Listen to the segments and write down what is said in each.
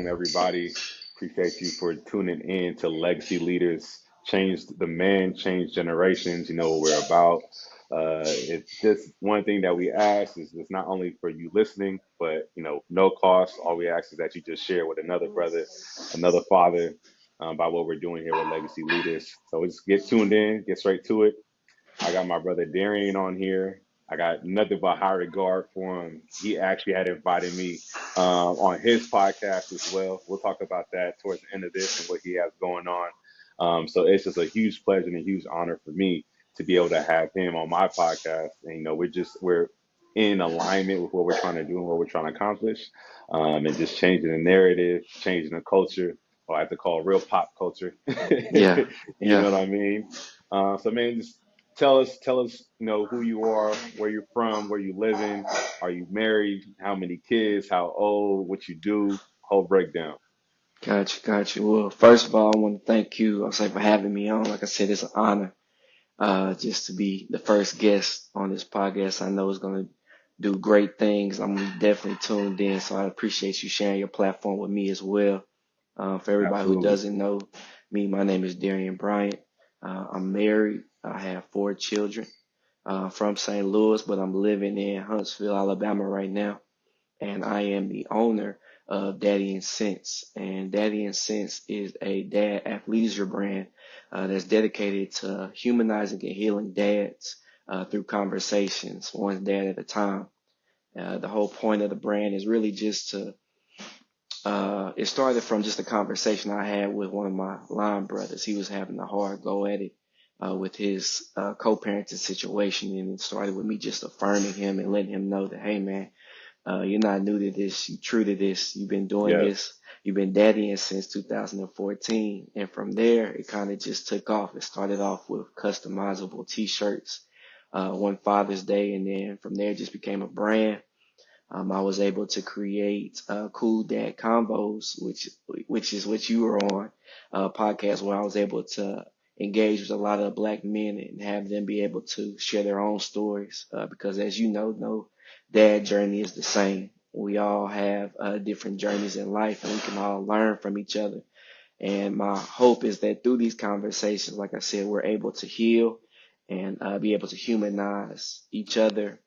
welcome everybody. Appreciate you for tuning in to Legacy Leaders Change the Man, Change Generations. You know what we're about. It's just one thing that we ask is it's not only for you listening, but no cost. All we ask is that you just share with another brother, another father, by what we're doing here with Legacy Leaders. So just get tuned in, get straight to it. I got my brother Darian on here. I got nothing but high regard for him. He actually had invited me on his podcast as well. We'll talk about that towards the end of this and what he has going on. So it's just a huge pleasure and a huge honor for me to be able to have him on my podcast. And we're in alignment with what we're trying to do and what we're trying to accomplish, and just changing the narrative, changing the culture. Or I have to call it real pop culture. Yeah, You yeah. know what I mean? So man, just tell us, who you are, where you're from, where you living, are you married, how many kids, how old, what you do, whole breakdown. Gotcha. Well, first of all, I want to thank you, I'll say, for having me on. Like I said, it's an honor, just to be the first guest on this podcast. I know it's going to do great things. I'm definitely tuned in, so I appreciate you sharing your platform with me as well. For everybody who Absolutely. doesn't know me, my name is Darian Bryant. I'm married. I have 4 children, from St. Louis, but I'm living in Huntsville, Alabama right now. And I am the owner of Daddy and Sense. And Daddy and Sense is a dad athleisure brand that's dedicated to humanizing and healing dads through conversations, one dad at a time. The whole point of the brand is really just to, it started from just a conversation I had with one of my line brothers. He was having a hard go at it with his co-parenting situation, and it started with me just affirming him and letting him know that, hey man, you're not new to this. You're true to this. You've been doing Yes. this. You've been daddying since 2014. And from there, it kind of just took off. It started off with customizable t-shirts, one Father's Day. And then from there, it just became a brand. I was able to create Cool Dad Combos, which is what you were on, podcast where I was able to engage with a lot of black men and have them be able to share their own stories. Because as you know, no dad journey is the same. We all have different journeys in life, and we can all learn from each other. And my hope is that through these conversations, like I said, we're able to heal and be able to humanize each other,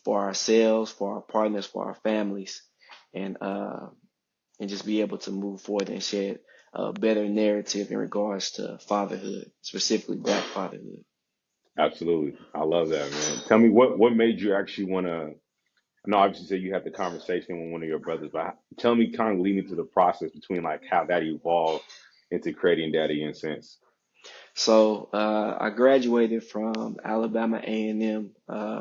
for ourselves, for our partners, for our families, and uh, and just be able to move forward and shed a better narrative in regards to fatherhood, specifically Black fatherhood. Absolutely. I love that, man. Tell me what made you actually want to. No, obviously, say you had the conversation with one of your brothers, but tell me, kind of lead me to the process between like how that evolved into creating Daddy in Sense. So I graduated from Alabama A&M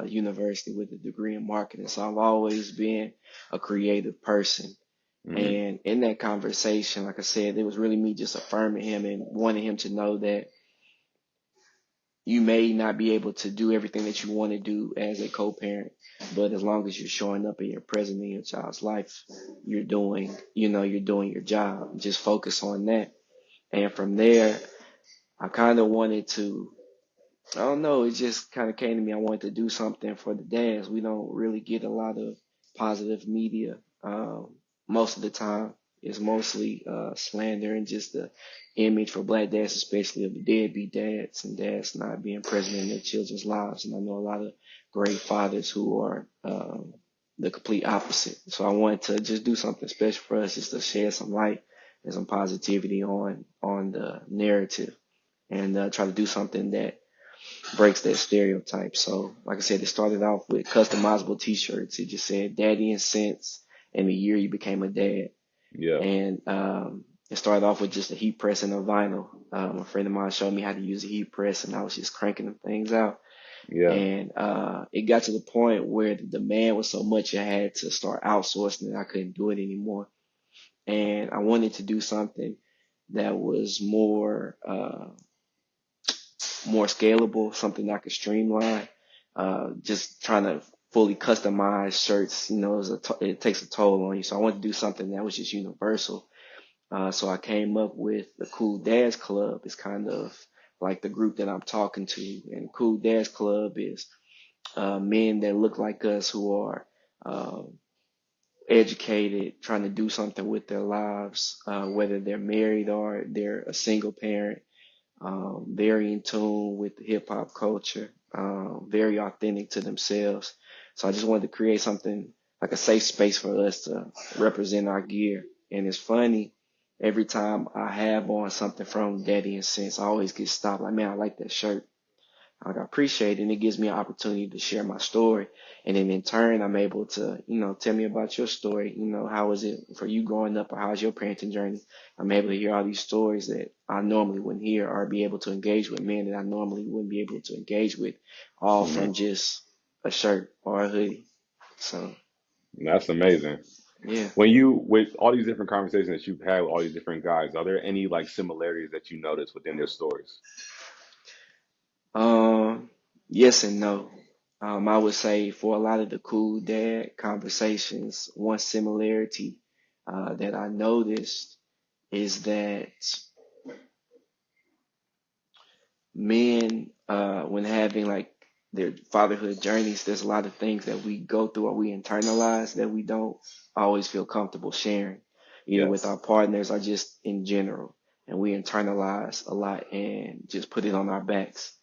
University with a degree in marketing. So I've always been a creative person. Hmm. And in that conversation, like I said, it was really me just affirming him and wanting him to know that you may not be able to do everything that you want to do as a co-parent, but as long as you're showing up and you're present in your child's life, you're doing your job. Just focus on that. And from there, I kind of wanted to, I don't know, it just kind of came to me. I wanted to do something for the dads. We don't really get a lot of positive media. Most of the time, it's mostly slander and just the image for black dads, especially of the deadbeat dads and dads not being present in their children's lives. And I know a lot of great fathers who are the complete opposite. So I wanted to just do something special for us, just to shed some light and some positivity on the narrative, and try to do something that breaks that stereotype. So, like I said, it started off with customizable T-shirts. It just said "Daddy and Sense" and the year you became a dad. Yeah. And it started off with just a heat press and a vinyl. A friend of mine showed me how to use a heat press, and I was just cranking them things out. Yeah. And it got to the point where the demand was so much I had to start outsourcing it. I couldn't do it anymore, and I wanted to do something that was more scalable, something I could streamline. Just trying to fully customize shirts, it takes a toll on you. So I wanted to do something that was just universal. So I came up with the Cool Dads Club. It's kind of like the group that I'm talking to. And Cool Dads Club is men that look like us who are um, educated, trying to do something with their lives, whether they're married or they're a single parent, very in tune with hip hop culture, very authentic to themselves. So I just wanted to create something like a safe space for us to represent our gear. And it's funny, every time I have on something from Daddy and Sense, I always get stopped like, man, I like that shirt. Like, I appreciate it, and it gives me an opportunity to share my story. And then in turn, I'm able to, tell me about your story. How was it for you growing up, or how's your parenting journey? I'm able to hear all these stories that I normally wouldn't hear, or be able to engage with men that I normally wouldn't be able to engage with, all Hmm. from just a shirt or a hoodie. So, That's amazing. yeah. With all these different conversations that you've had with all these different guys, are there any like similarities that you notice within their stories? Um, yes and no. I would say for a lot of the cool dad conversations, one similarity that I noticed is that men, when having like their fatherhood journeys, there's a lot of things that we go through or we internalize that we don't always feel comfortable sharing, either with Yes. our partners or just in general. And we internalize a lot and just put it on our backs.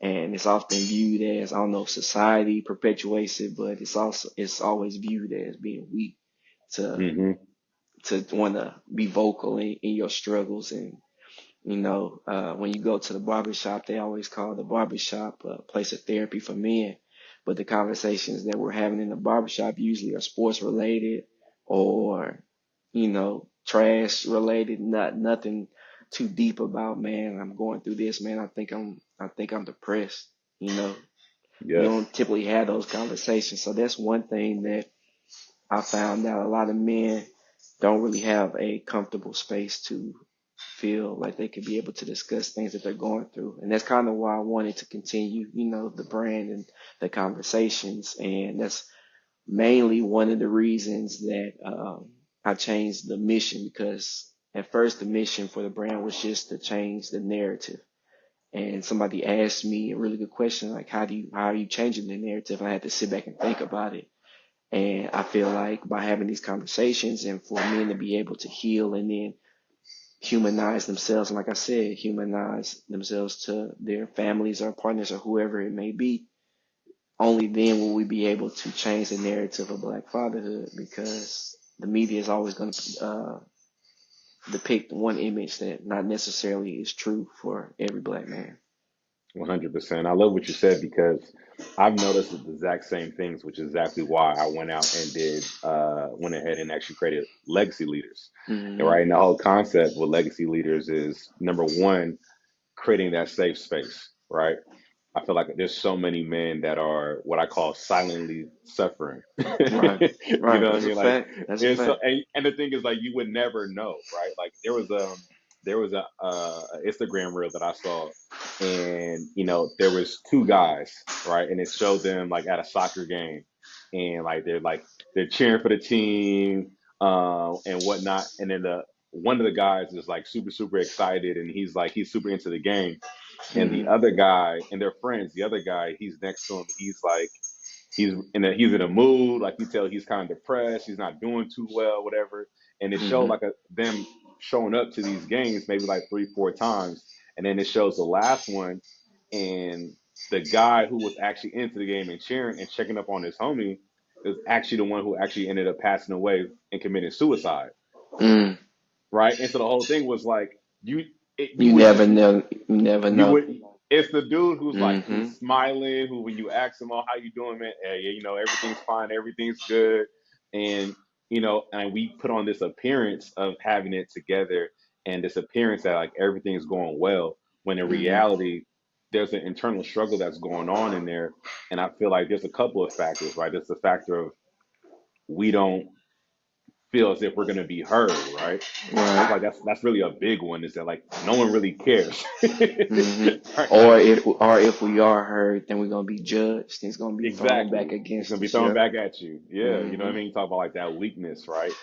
And it's often viewed as, I don't know if society perpetuates it, but it's always viewed as being weak to Hmm. want to be vocal in your struggles. And when you go to the barbershop, they always call the barbershop a place of therapy for men. But the conversations that we're having in the barbershop usually are sports related or, trash related, nothing too deep about, man, I'm going through this, man. I think I'm depressed. You know, you Yes. don't typically have those conversations. So that's one thing that I found out a lot of men don't really have a comfortable space to feel like they could be able to discuss things that they're going through. And that's kind of why I wanted to continue, the brand and the conversations. And that's mainly one of the reasons that I changed the mission, because at first the mission for the brand was just to change the narrative. And somebody asked me a really good question, like, how are you changing the narrative? I had to sit back and think about it. And I feel like by having these conversations and for men to be able to heal and then humanize themselves, and like I said, humanize themselves to their families or partners or whoever it may be, only then will we be able to change the narrative of Black fatherhood, because the media is always going to depict one image that not necessarily is true for every Black man. 100%. I love what you said because I've noticed the exact same things, which is exactly why I went out and went ahead and actually created Legacy Leaders. And Mm-hmm. right, and the whole concept with Legacy Leaders is number one, creating that safe space, right? I feel like there's so many men that are what I call silently suffering. Right. You Right. know what I That's a mean? Like, fact. That's a it's so, fact. and the thing is, like, you would never know, right? Like, there was a Instagram reel that I saw, and there was two guys, right, and it showed them like at a soccer game, and they're cheering for the team, and whatnot, and then the one of the guys is like super excited, and he's super into the game, and the Mm-hmm. other guy and their friends, the other guy, he's next to him. He's like he's in a mood. Like you tell he's kind of depressed. He's not doing too well, whatever. And it showed Mm-hmm. like them showing up to these games maybe like 3 4 times, and then it shows the last one, and the guy who was actually into the game and cheering and checking up on his homie is actually the one who actually ended up passing away and committing suicide, Mm. right? And so the whole thing was like you You would never just know. You never you know. would. It's the dude who's like Mm-hmm. he's smiling. Who, when you ask him, "Oh, how you doing, man?" Hey, yeah, everything's fine, everything's good, and and we put on this appearance of having it together, and this appearance that like everything's going well, when in Mm-hmm. reality, there's an internal struggle that's going on in there, and I feel like there's a couple of factors, right? There's the factor of we don't feel as if we're going to be heard, right? I feel like Right. that's really a big one. Is that like no one really cares, Mm-hmm. right? Or if we are heard, then we're gonna be judged. It's gonna be thrown back Exactly. It's gonna against be us. thrown Yeah. back at you. Yeah, you know what I Mm-hmm. mean? You talk about like that weakness, right?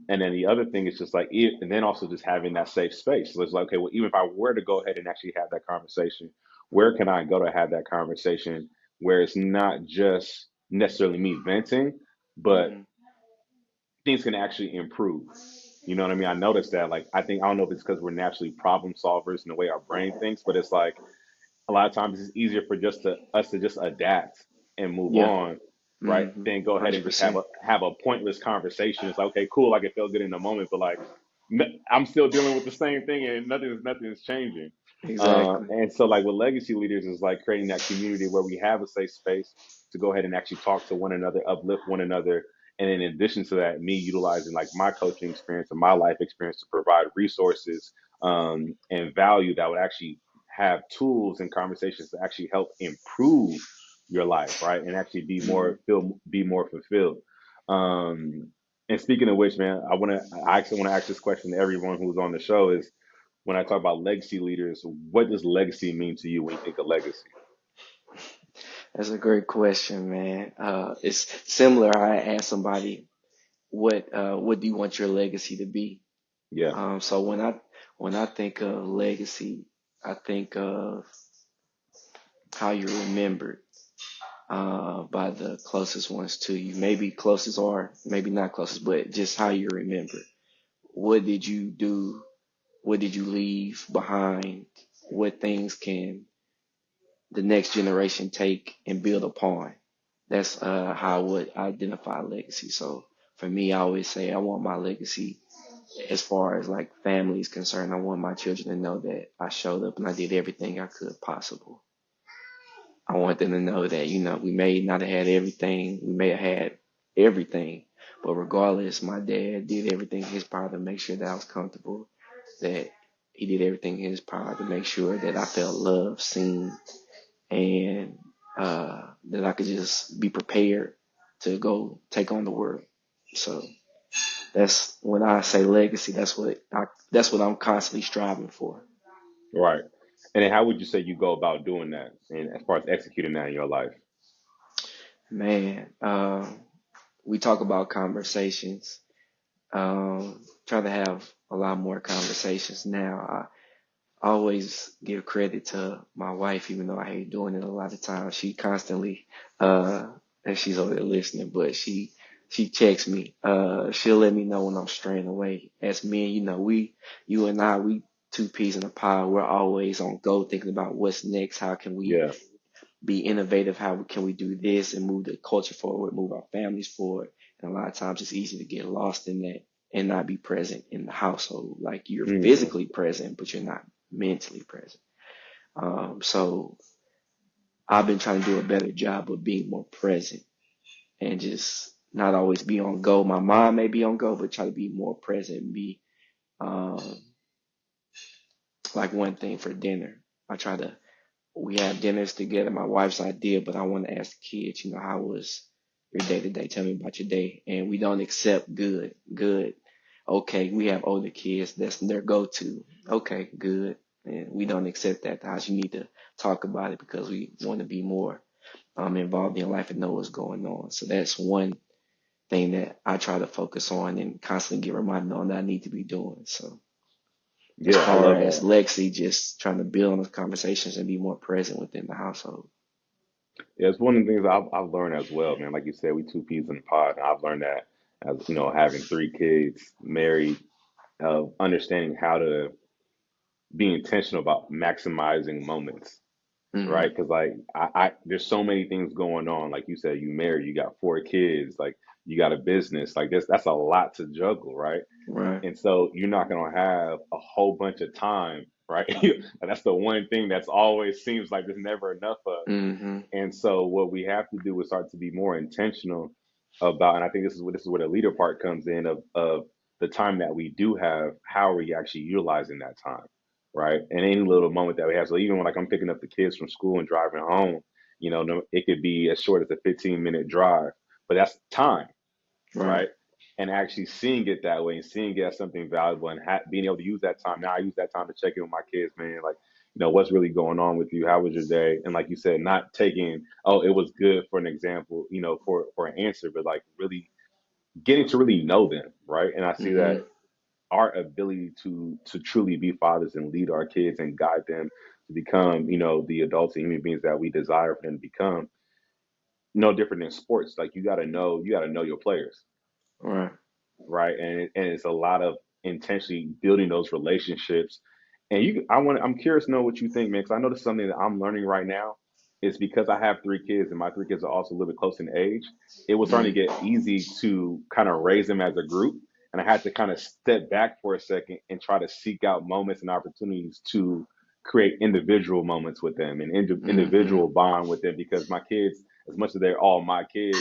And then the other thing is just like and then also just having that safe space. So it's like, okay, well, even if I were to go ahead and actually have that conversation, where can I go to have that conversation where it's not just necessarily me venting, but Mm-hmm. things can actually improve. You know what I mean? I noticed that. Like, I don't know if it's because we're naturally problem solvers in the way our brain thinks, but it's like a lot of times it's easier for just to us to just adapt and move Yeah. on, right? Mm-hmm. Then go ahead and just 100%. have a pointless conversation. It's like, okay, cool, like it felt good in the moment, but like I'm still dealing with the same thing and nothing's changing. Exactly. And so like with legacy leaders is like creating that community where we have a safe space to go ahead and actually talk to one another, uplift one another. And in addition to that, me utilizing like my coaching experience and my life experience to provide resources and value that would actually have tools and conversations to actually help improve your life, right? And actually Mm-hmm. be more fulfilled. Um, and speaking of which, man, I actually want to ask this question to everyone who's on the show is when I talk about legacy leaders, what does legacy mean to you when you think of legacy? That's a great question, man. It's similar. I asked somebody, what do you want your legacy to be? Yeah, So when I think of legacy, I think of how you're remembered by the closest ones to you. Maybe closest or maybe not closest, but just how you're remembered. What did you do? What did you leave behind? What things can the next generation take and build upon? That's how I would identify legacy. So for me, I always say I want my legacy as far as like family is concerned. I want my children to know that I showed up and I did everything I could possible. I want them to know that, we may not have had everything, we may have had everything, but regardless, my dad did everything in his power to make sure that I was comfortable, that he did everything in his power to make sure that I felt loved, seen, and that I could just be prepared to go take on the world. So that's when I say legacy. That's what I'm constantly striving for. right. And then how would you say you go about doing that and as far as executing that in your life? Man, we talk about conversations. Try to have a lot more conversations now. I always give credit to my wife, even though I hate doing it a lot of times. She constantly, uh, and she's over there listening, but she checks me. She'll let me know when I'm straying away. As men, you and I, we two peas in a pod. We're always on go, thinking about what's next. How can we Yeah. be innovative? How can we do this and move the culture forward, move our families forward? And a lot of times it's easy to get lost in that and not be present in the household. Like you're Hmm. physically present, but you're not mentally present. So I've been trying to do a better job of being more present and just not always be on go. My mind may be on go, but try to be more present and be um, like one thing for dinner. I try to we have dinners together, my wife's idea, but I want to ask the kids, how was your day today? Tell me about your day. And we don't accept good, good. Okay, we have older kids, that's their go-to. Okay, good. And we don't accept that. The house, you need to talk about it because we want to be more involved in life and know what's going on. So that's one thing that I try to focus on and constantly get reminded on that I need to be doing. So as Yeah, I far love as that. Lexi, just trying to build on those conversations and be more present within the household. Yeah, it's one of the things I've learned as well, man. Like you said, we two peas in the pod. And I've learned that as having three kids, married, understanding how to be intentional about maximizing moments, right? Hmm. Because like there's so many things going on. Like you said, you married, you got four kids, like you got a business. Like that's a lot to juggle, right? Right. And so you're not gonna have a whole bunch of time, right? And that's the one thing that's always seems like there's never enough of. Hmm. And so what we have to do is start to be more intentional about, and I think this is where the leader part comes in of the time that we do have, how are we actually utilizing that time, right? And any little moment that we have. So even when like I'm picking up the kids from school and driving home, it could be as short as a 15-minute drive, but that's time, Right. right? And actually seeing it that way and seeing it as something valuable and being able to use that time. Now I use that time to check in with my kids, man. Like, what's really going on with you? How was your day? And like you said, not taking, oh, it was good for an example, for an answer, but like really getting to really know them, right? And I see that Hmm. our ability to truly be fathers and lead our kids and guide them to become, the adults and human beings that we desire for them to become, no different than sports. Like you got to know your players, Right. right? And it's a lot of intentionally building those relationships. And I'm curious to know what you think, man, because I know this is something that I'm learning right now. Is because I have three kids, and my three kids are also a little bit close in age. It was starting Mm, to get easy to kind of raise them as a group, and I had to kind of step back for a second and try to seek out moments and opportunities to create individual moments with them and mm-hmm. individual bond with them, because my kids, as much as they're all my kids,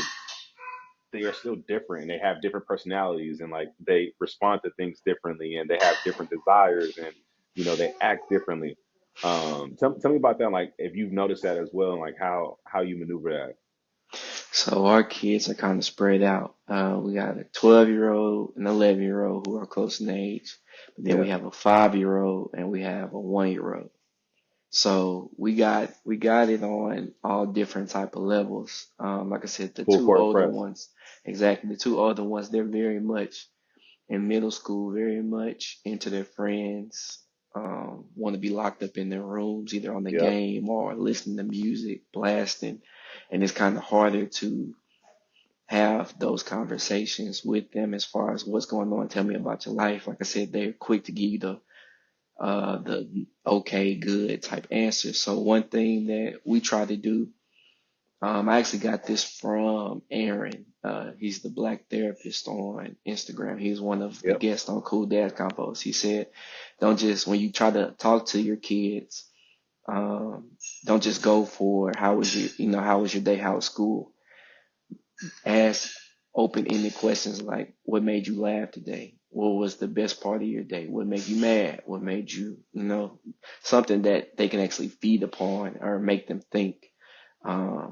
they are still different and they have different personalities, and like they respond to things differently and they have different desires, and they act differently. Tell me about that, like if you've noticed that as well, and like how you maneuver that. So our kids are kind of spread out. We got a 12-year-old, an 11-year-old who are close in age, but then we Yeah, have a 5-year-old and we have a 1-year-old. So we got it on all different type of levels. Like I said, the full two court older press. ones, exactly, the two older ones, they're very much in middle school, very much into their friends, want to be locked up in their rooms, either on the Yep. game or listening to music, blasting. And it's kind of harder to have those conversations with them as far as what's going on. Tell me about your life. Like I said, they're quick to give you the okay, good type answers. So one thing that we try to do, I actually got this from Aaron. He's the black therapist on Instagram. He's one of the Yep. guests on Cool Dad Combos. He said, don't just, when you try to talk to your kids, um, don't just go for how was your day, how was school? Ask open-ended questions like, what made you laugh today? What was the best part of your day? What made you mad? What made you, something that they can actually feed upon or make them think.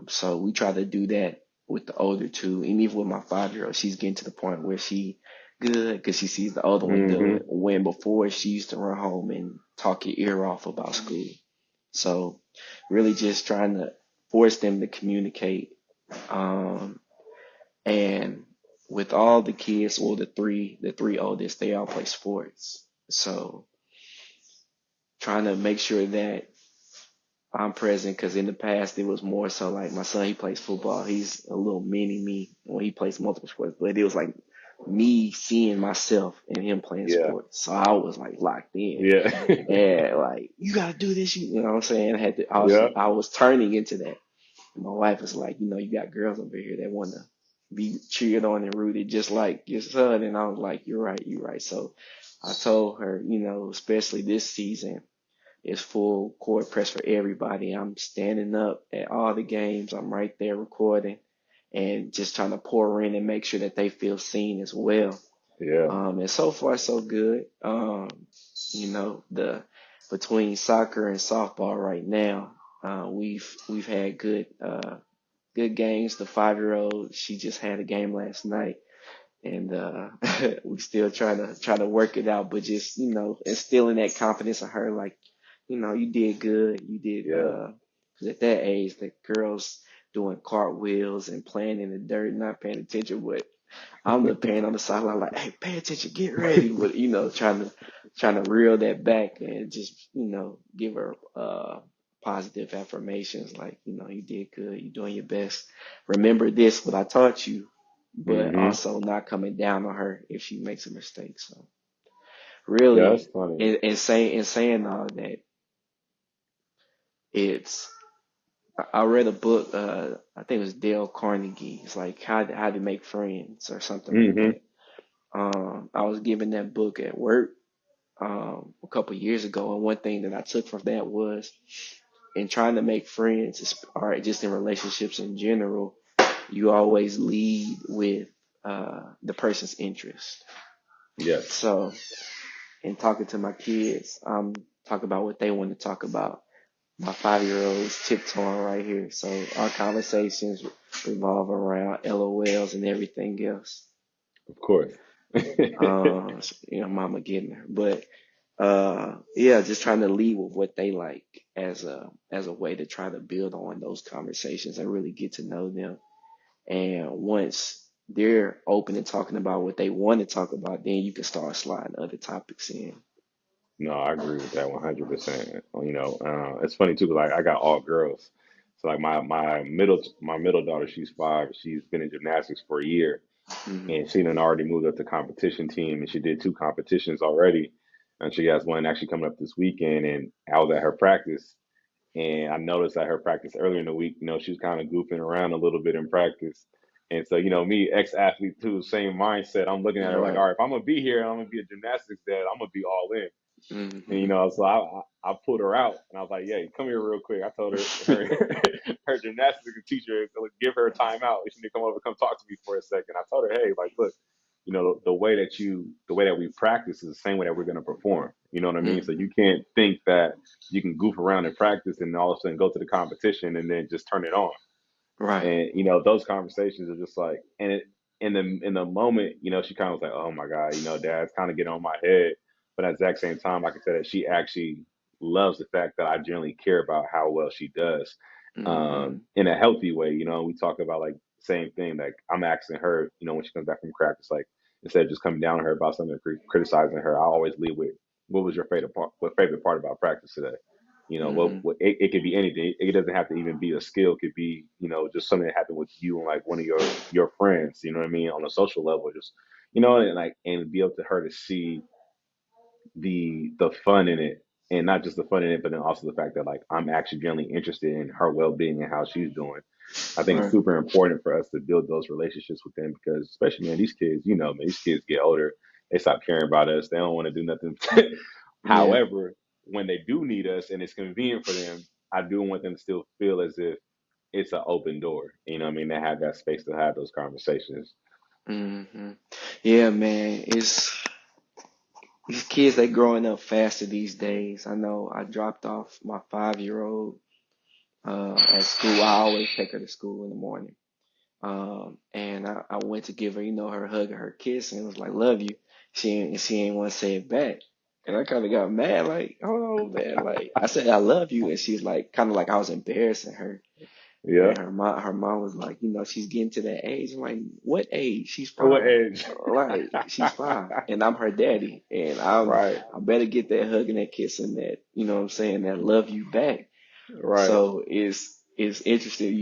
So we try to do that with the older two, and even with my 5-year-old, she's getting to the point where she good because she sees the older one do it. Mm-hmm. When before she used to run home and talk your ear off about school. So really just trying to force them to communicate. Um, and with all the kids, well, the three oldest, they all play sports. So trying to make sure that I'm present because in the past it was more so like my son, he plays football. He's a little mini me when he plays multiple sports, but it was like me seeing myself and him playing Yeah. sports. So I was like locked in Yeah. and like, you gotta do this. You know what I'm saying? Yeah. I was turning into that. And my wife was like, you got girls over here that want to be cheered on and rooted just like your son. And I was like, you're right, you're right. So I told her, especially this season, it's full court press for everybody. I'm standing up at all the games. I'm right there recording and just trying to pour in and make sure that they feel seen as well. Yeah. And so far so good. The between soccer and softball right now, we've had good games. The 5-year-old, she just had a game last night, and we still trying to work it out, but just instilling that confidence in her, like you did good, you did. Yeah. 'Cause at that age, the girls doing cartwheels and playing in the dirt, not paying attention, but I'm the parent on the sideline, like, hey, pay attention, get ready. But trying to reel that back and just give her positive affirmations, like you did good, you're doing your best. Remember this, what I taught you, but Mm-hmm. also not coming down on her if she makes a mistake. So Yeah, that's really, funny. in saying all that, it's I read a book. I think it was Dale Carnegie. It's like how to make friends or something like Mm-hmm. that. I was given that book at work a couple years ago, and one thing that I took from that was in trying to make friends, or just in relationships in general, you always lead with the person's interest. Yes. So, in talking to my kids, talk about what they want to talk about. My 5-year-old is tiptoeing right here, so our conversations revolve around LOLs and everything else. Of course. Mama getting her, but yeah, just trying to lead with what they like as a way to try to build on those conversations and really get to know them. And once they're open and talking about what they want to talk about, then you can start sliding other topics in. No, I agree with that 100%. It's funny too, 'cause like I got all girls. So like my middle daughter, she's 5. She's been in gymnastics for a year, Mhm. and she done already moved up to competition team, and she did two competitions already, and she has one actually coming up this weekend. And I was at her practice, and I noticed at her practice earlier in the week, she was kind of goofing around a little bit in practice. And so, me, ex-athlete too, same mindset. I'm looking at her like, Right. all right, if I'm gonna be here, I'm gonna be a gymnastics dad, I'm gonna be all in. And Mhm. so I pulled her out, and I was like, "Yeah, come here real quick." I told her her gymnastics teacher give her a timeout. She need to come over, come talk to me for a second. I told her, "Hey, like, look, the way that we practice is the same way that we're going to perform. You know what I mean? So Mhm. you can't think that you can goof around in practice and all of a sudden go to the competition and then just turn it on." Right. And those conversations are just like, and in the moment, she kind of was like, "Oh my god, dad's kind of getting on my head." But at the exact same time, I can tell that she actually loves the fact that I generally care about how well she does, Mhm. in a healthy way. We talk about like same thing. Like I'm asking her, when she comes back from practice, like instead of just coming down on her about something, criticizing her, I always lead with, "What was your favorite part? What favorite part about practice today?" Mhm. It could be anything. It doesn't have to even be a skill. It could be, just something that happened with you and like one of your friends, you know what I mean, on a social level. Just, and like, and be able to her to see the fun in it, and not just the fun in it, but then also the fact that like I'm actually genuinely interested in her well being and how she's doing. I think it's Right. super important for us to build those relationships with them, because especially, man, these kids, man, these kids get older, they stop caring about us. They don't want to do nothing. Yeah. However, when they do need us and it's convenient for them, I do want them to still feel as if it's an open door. You know what I mean? They have that space to have those conversations. Mhm. Yeah, man. It's these kids, they growing up faster these days. I know I dropped off my 5-year old at school. I always take her to school in the morning. And I went to give her, her hug and her kiss, and it was like, "Love you." She ain't want to say it back, and I kind of got mad, like, "Hold on, man!" Like I said, "I love you," and she was like, kind of like I was embarrassing her. Yeah. And her mom was like, she's getting to that age. I'm like, what age? She's At what 5. age? Like, she's 5, and I'm her daddy, and Right. I better get that hug and that kiss and that, what I'm saying, that love you back. Right. So it's interesting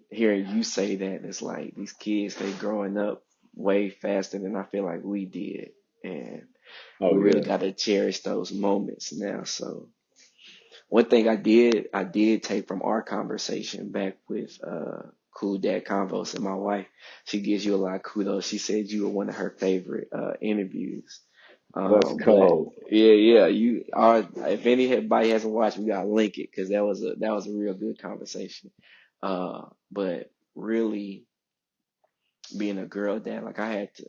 hearing you say that. It's like these kids, they growing up way faster than I feel like we did, and Oh we really yeah. got to cherish those moments now. So one thing I did take from our conversation back with Cool Dad Convos and my wife, she gives you a lot of kudos. She said you were one of her favorite interviews. Let's But go. yeah, yeah, you are. If anybody hasn't watched, we gotta link it because that was a real good conversation. But really being a girl dad, like I had to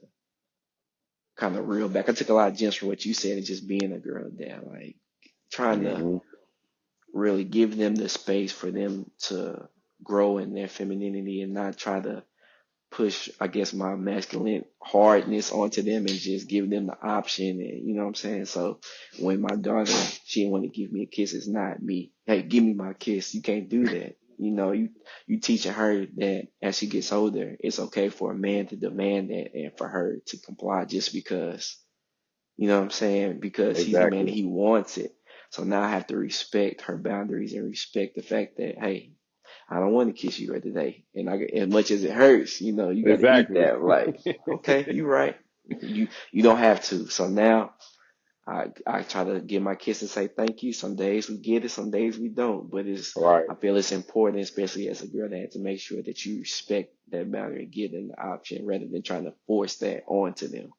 kind of reel back. I took a lot of gems from what you said and just being a girl dad, like trying to Hmm. really give them the space for them to grow in their femininity and not try to push, I guess, my masculine hardness onto them and just give them the option. And you know what I'm saying? So when my daughter, she didn't want to give me a kiss, it's not me. Hey, give me my kiss. You can't do that. You teaching her that as she gets older, it's okay for a man to demand that and for her to comply just because. You know what I'm saying? Because he's the man and Exactly. he wants it. So now I have to respect her boundaries and respect the fact that, hey, I don't want to kiss you right today. And as much as it hurts, you got to eat Exactly. that. Like, okay, you're right. You don't have to. So now I try to give my kiss and say thank you. Some days we get it, some days we don't. But Right. I feel it's important, especially as a girl, that to make sure that you respect that boundary and give them the option rather than trying to force that onto them.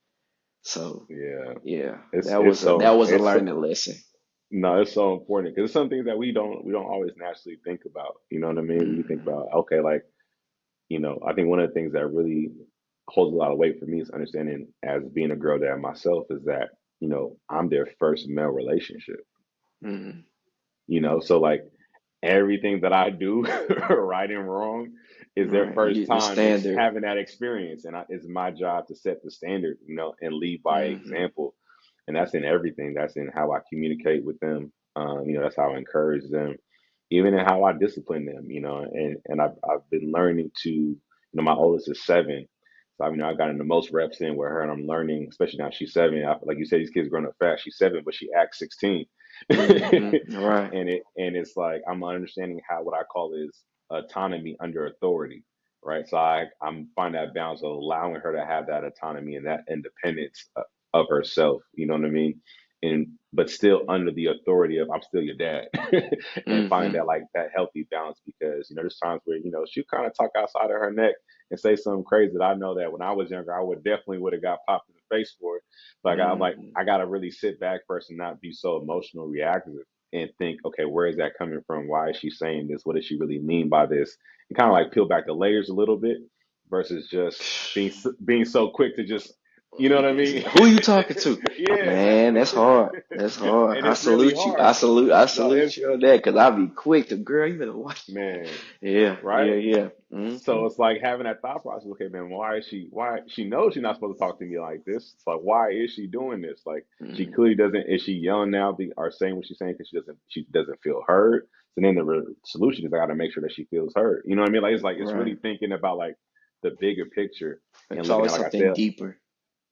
So Yeah. yeah, It's that it's was a so that was a it's so, learning lesson. no, it's so important because it's something that we don't always naturally think about. You know what I mean? We think Hmm. about, okay, like, I think one of the things that really holds a lot of weight for me is understanding, as being a girl dad myself, is that, I'm their first male relationship. Hmm. So like everything that I do, right and wrong, is their Right, first the time standard. having that experience, and it's my job to set the standard, and lead by Hmm. example, and that's in everything. That's in how I communicate with them. That's how I encourage them, even in how I discipline them. And I've been learning to, my oldest is 7. So I got in the most reps in with her, and I'm learning, especially now she's 7. Like you said, these kids growing up fast. She's 7, but she acts 16. Hmm. Right. And it's like I'm understanding how, what I call is autonomy under authority, right? So I'm finding that balance of allowing her to have that autonomy and that independence of herself. You know what I mean? And but still under the authority of I'm still your dad, and finding Mm-hmm. that like that healthy balance because there's times where she kind of talk outside of her neck and say something crazy that I know that when I was younger I would have got popped in the face for it. Like I'm like Mm-hmm. I gotta really sit back first and not be so emotional reactive and think, okay, where is that coming from? Why is she saying this? What does she really mean by this? And kind of like peel back the layers a little bit versus just being so quick to just, you know what I mean? Who you talking to? Yeah, Man, exactly. that's hard. That's hard. And I it's really salute you. I hard. salute. I So salute it's you on that because I be quick to girl. You better watch. man, Yeah. Yeah. right? Yeah. Mm-hmm. So it's like having that thought process. Okay, man, why she knows she's not supposed to talk to me like this. It's like, why is she doing this? Like, she Mm-hmm. clearly doesn't. Is she yelling now or saying what she's saying because she doesn't feel heard? So then the solution is I got to make sure that she feels heard. You know what I mean? Like it's really Right. thinking about like the bigger picture and It's looking at, always like I something said, deeper.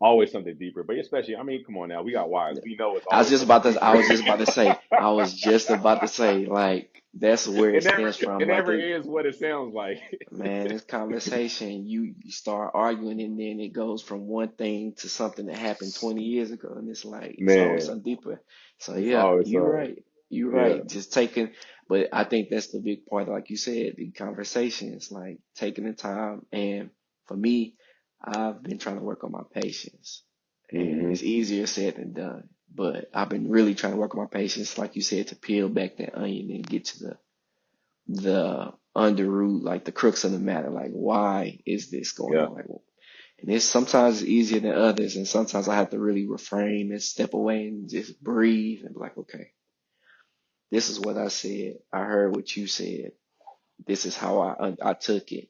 always something deeper. But especially, I mean, come on now, we got wives. We know it's I was always just something about to. I deeper. was just about to say. I was just about to say. Like that's where it it never stems from. it Like never it. is what it sounds like. Man, this conversation, you start arguing and then it goes from one thing to something that happened 20 years ago. And it's like, it's always Man, something deeper. So it's yeah, always you're so. right. You're Yeah. right. Just taking, but I think that's the big part, like you said, the conversation is like taking the time. And for me, I've been trying to work on my patience and Hmm. it's easier said than done. But I've been really trying to work on my patience, like you said, to peel back that onion and get to the under root, like the crux of the matter, like why is this going Yeah. on? Like, and it's sometimes easier than others, and sometimes I have to really refrain and step away and just breathe and be like, okay, this is what I said. I heard what you said. This is how I took it.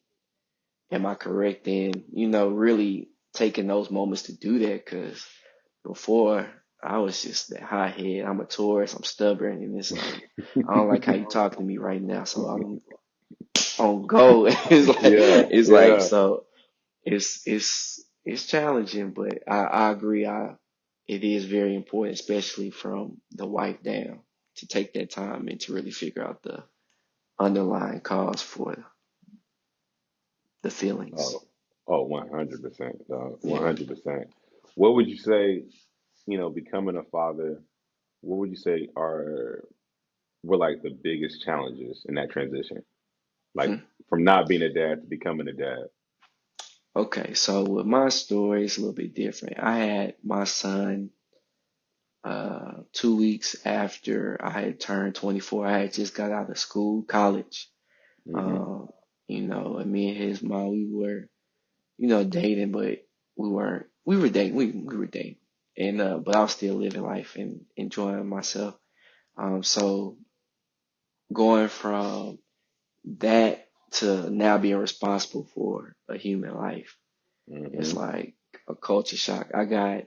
Am I correct in really taking those moments to do that? Because before I was just that hot head. I'm a Taurus. I'm stubborn, and it's like I don't like how you talking to me right now, so I'm on go. Yeah. It's like Yeah. so it's challenging, but I agree. It is very important, especially from the wife down, to take that time and to really figure out the underlying cause for the feelings. Oh, 100%, Yeah. 100%. What would you say, becoming a father, what would you say were like the biggest challenges in that transition? Like Hmm. from not being a dad to becoming a dad. Okay, so with my story, it's a little bit different. I had my son 2 weeks after I had turned 24. I had just got out of school, college. Hmm. Um, and me and his mom, we were, dating, but we were dating, we were dating. And, but I was still living life and enjoying myself. So going from that to now being responsible for a human life, it's Hmm. like a culture shock. I got,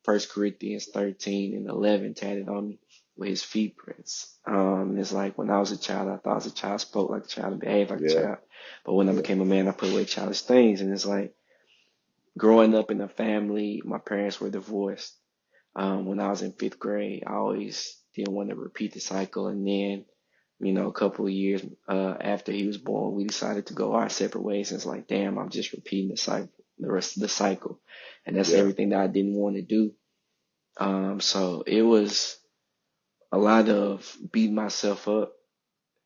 1 Corinthians 13 and 11 tatted on me with his feet prints. And it's like when I was a child, I thought I was a child, spoke like a child, and behaved like a Yeah. child. But when I Yeah. became a man, I put away childish things. And it's like growing up in a family, my parents were divorced. When I was in 5th grade, I always didn't want to repeat the cycle. And then, a couple of years after he was born, we decided to go our separate ways. And it's like, damn, I'm just repeating the cycle, the rest of the cycle. And that's Yeah. everything that I didn't want to do. So it was a lot of beating myself up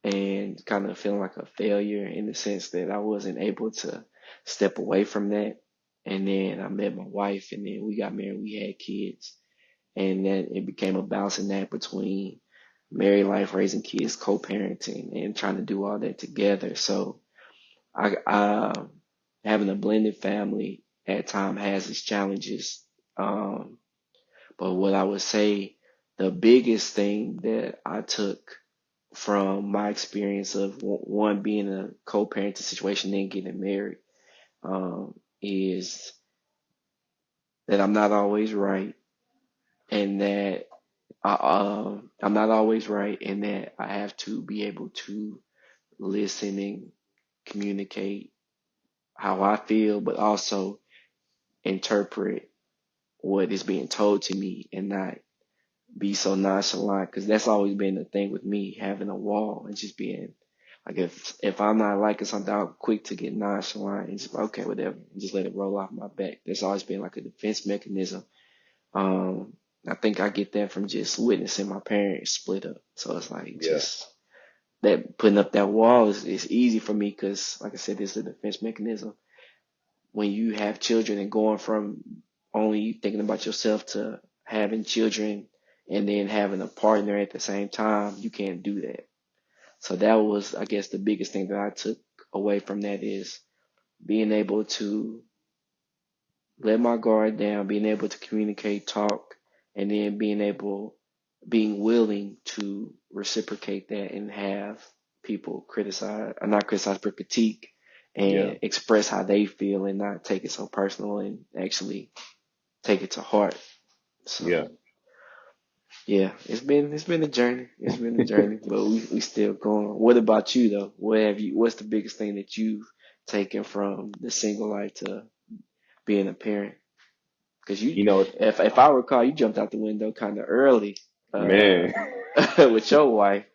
and kind of feeling like a failure in the sense that I wasn't able to step away from that. And then I met my wife and then we got married, we had kids. And then it became a balancing act between married life, raising kids, co-parenting, and trying to do all that together. So I having a blended family at time has its challenges. Um, but what I would say, the biggest thing that I took from my experience of one being a co-parenting situation, then getting married, is that I'm not always right, and that I'm not always right, and that I have to be able to listen and communicate how I feel, but also interpret what is being told to me and not be so nonchalant. Because that's always been the thing with me, having a wall and just being Like if I'm not liking something, I'm quick to get nonchalant and just like, okay, whatever, and just let it roll off my back. That's always been like a defense mechanism. Um, I think I get that from just witnessing my parents split up. So it's like Yeah, just that putting up that wall is easy for me because, like I said, it's a defense mechanism. When you have children and going from only thinking about yourself to having children and then having a partner at the same time, you can't do that. So that was, I guess, the biggest thing that I took away from that is being able to let my guard down, being able to communicate, talk, and then being willing to reciprocate that and have people criticize, or not criticize, but critique yeah, and express how they feel and not take it so personal and actually take it to heart. So yeah. yeah, it's been a journey. It's been a journey, but we still going. What about you though? What's the biggest thing that you've taken from the single life to being a parent? Because You know, it's, if I recall, you jumped out the window kind of early, uh, man. with your wife.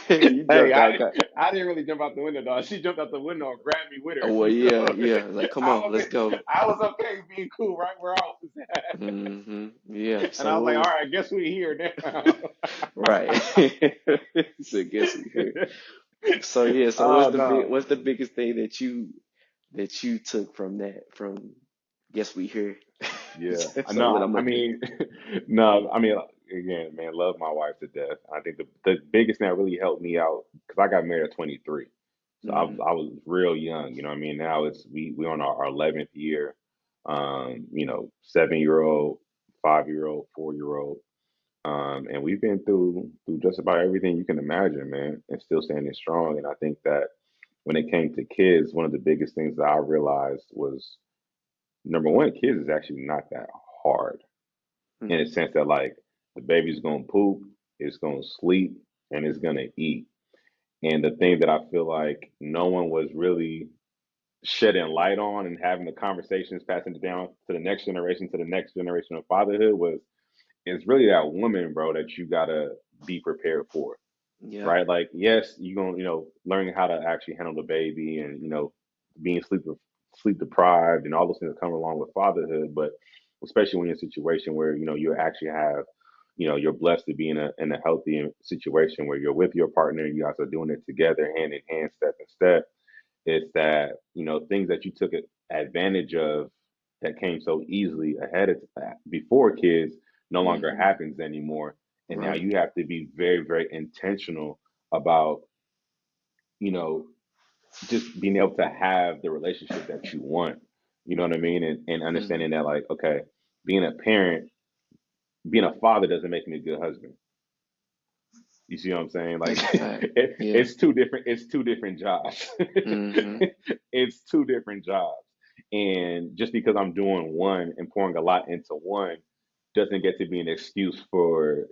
You Hey, jumped out. I didn't really jump out the window, dog. She jumped out the window and grabbed me with Oh, her. well, yeah, yeah. Like, come on, let's go. I was okay being cool right where I was Yeah. and I was like, all So, right, I guess we here now. right. So, guess we here. So, yeah. So, Oh no, what's the biggest thing that you took from that? From guess we here. yeah, So, what no, I'm I looking mean, no, I mean, again, man, love my wife to death. I think the biggest thing that really helped me out because I got married at 23, so at. I was real young. You know what I mean? Now it's we on our 11th year. You know, 7-year old, 5-year old, 4-year old. And we've been through just about everything you can imagine, man, and still standing strong. And I think that when it came to kids, one of the biggest things that I realized was number one, kids is actually not that hard in a Mm-hmm. sense that like the baby's gonna poop, it's gonna sleep, and it's gonna eat. And the thing that I feel like no one was really shedding light on and having the conversations, passing it down to the next generation of fatherhood was it's really that woman, bro, that you gotta be prepared for, Yeah. right? Like, yes, you're gonna, learning how to actually handle the baby and being sleep deprived and all those things that come along with fatherhood. But especially when you're in a situation where you actually have, you're blessed to be in a healthy situation where you're with your partner, you guys are doing it together, hand in hand, step in step. It's that, things that you took advantage of that came so easily ahead of that before kids no longer Mm-hmm. happens anymore. And now Right. you have to be very, very intentional about, you know, just being able to have the relationship that you want. You know what I mean? And Mm-hmm. understanding that like, okay, being a parent, being a father doesn't make me a good husband. You see what I'm saying? Like That's a fact. Yeah. it's two different jobs. Mm-hmm. It's two different jobs. And just because I'm doing one and pouring a lot into one doesn't get to be an excuse for,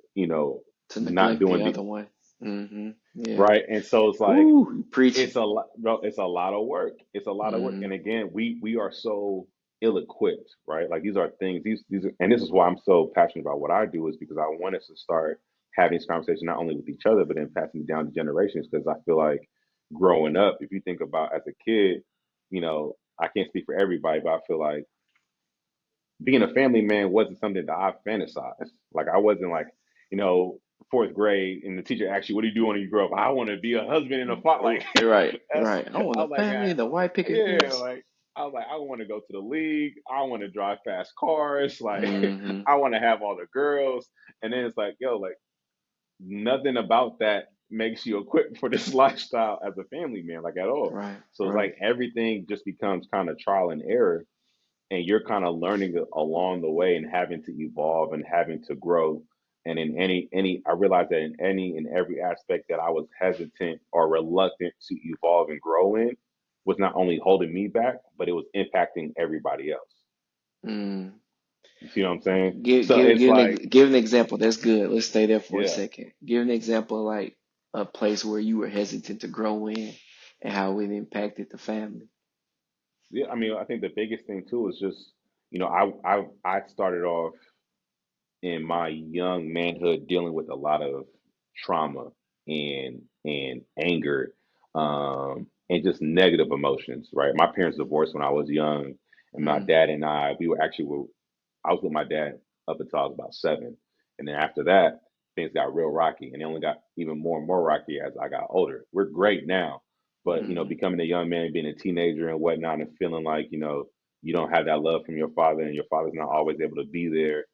To not neglect the doing the other one. Mm-hmm. Yeah. right. And so it's like Ooh, you preaching. it's a lot, bro. It's a lot of work. It's a lot of work. Mm-hmm. And again, we are so ill-equipped, right? Like these are things. These are, and this is why I'm so passionate about what I do is because I want us to start having this conversation not only with each other, but then passing it down to generations. Because I feel like growing up, if you think about as a kid, I can't speak for everybody, but I feel like being a family man wasn't something that I fantasized. Like I wasn't like, you know, fourth grade and the teacher asked you, what do you do when you grow up? I want to be a husband and a father. Like Right, that's right. I want I a was like, family, the white picket yeah, fence. like I was like, I want to go to the league. I want to drive fast cars. Like Mm-hmm. I want to have all the girls. And then it's like, yo, like nothing about that makes you equipped for this lifestyle as a family man, like at all. Right, So it's right. like everything just becomes kind of trial and error and you're kind of learning it along the way and having to evolve and having to grow and in any I realized that in any and every aspect that I was hesitant or reluctant to evolve and grow in was not only holding me back but it was impacting everybody else. Mm. You see what I'm saying? Give So give it's give like, give an example. That's good. Let's stay there for a yeah, second. Give an example like a place where you were hesitant to grow in and how it impacted the family. yeah, I mean I think the biggest thing too is just I started off in my young manhood dealing with a lot of trauma. and anger, and just negative emotions, right? My parents divorced when I was young, and my Mm-hmm. dad and we were actually I was with my dad up until I was about 7, and then after that, things got real rocky, and they only got even more and more rocky as I got older. We're great now, but Mm-hmm. becoming a young man, being a teenager and whatnot, and feeling like you don't have that love from your father, and your father's not always able to be there,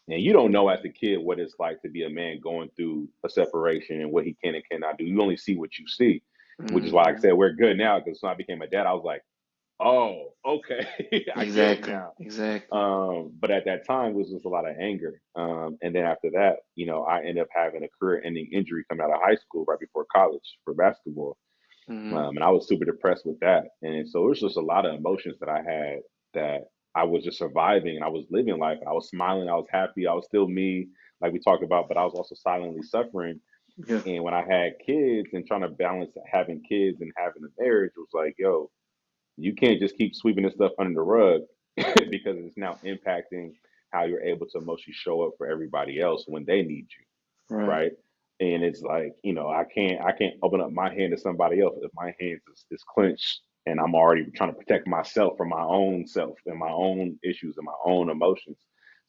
and you don't know as a kid what it's like to be a man going through a separation and what he can and cannot do. You only see what you see, which is why, like I Mm-hmm. said, we're good now. Because when I became a dad, I was like, oh, okay, I get it Exactly. now. Exactly. But at that time, it was just a lot of anger. And then after that, I ended up having a career-ending injury coming out of high school right before college for basketball. Mm-hmm. And I was super depressed with that. And so it was just a lot of emotions that I had that I was just surviving and I was living life. I was smiling, I was happy, I was still me, like we talked about, but I was also silently suffering. Yeah. And when I had kids and trying to balance having kids and having a marriage, it was like, yo, you can't just keep sweeping this stuff under the rug because it's now impacting how you're able to emotionally show up for everybody else when they need you, Right. right? And it's like, I can't open up my hand to somebody else if my hands is clenched and I'm already trying to protect myself from my own self and my own issues and my own emotions.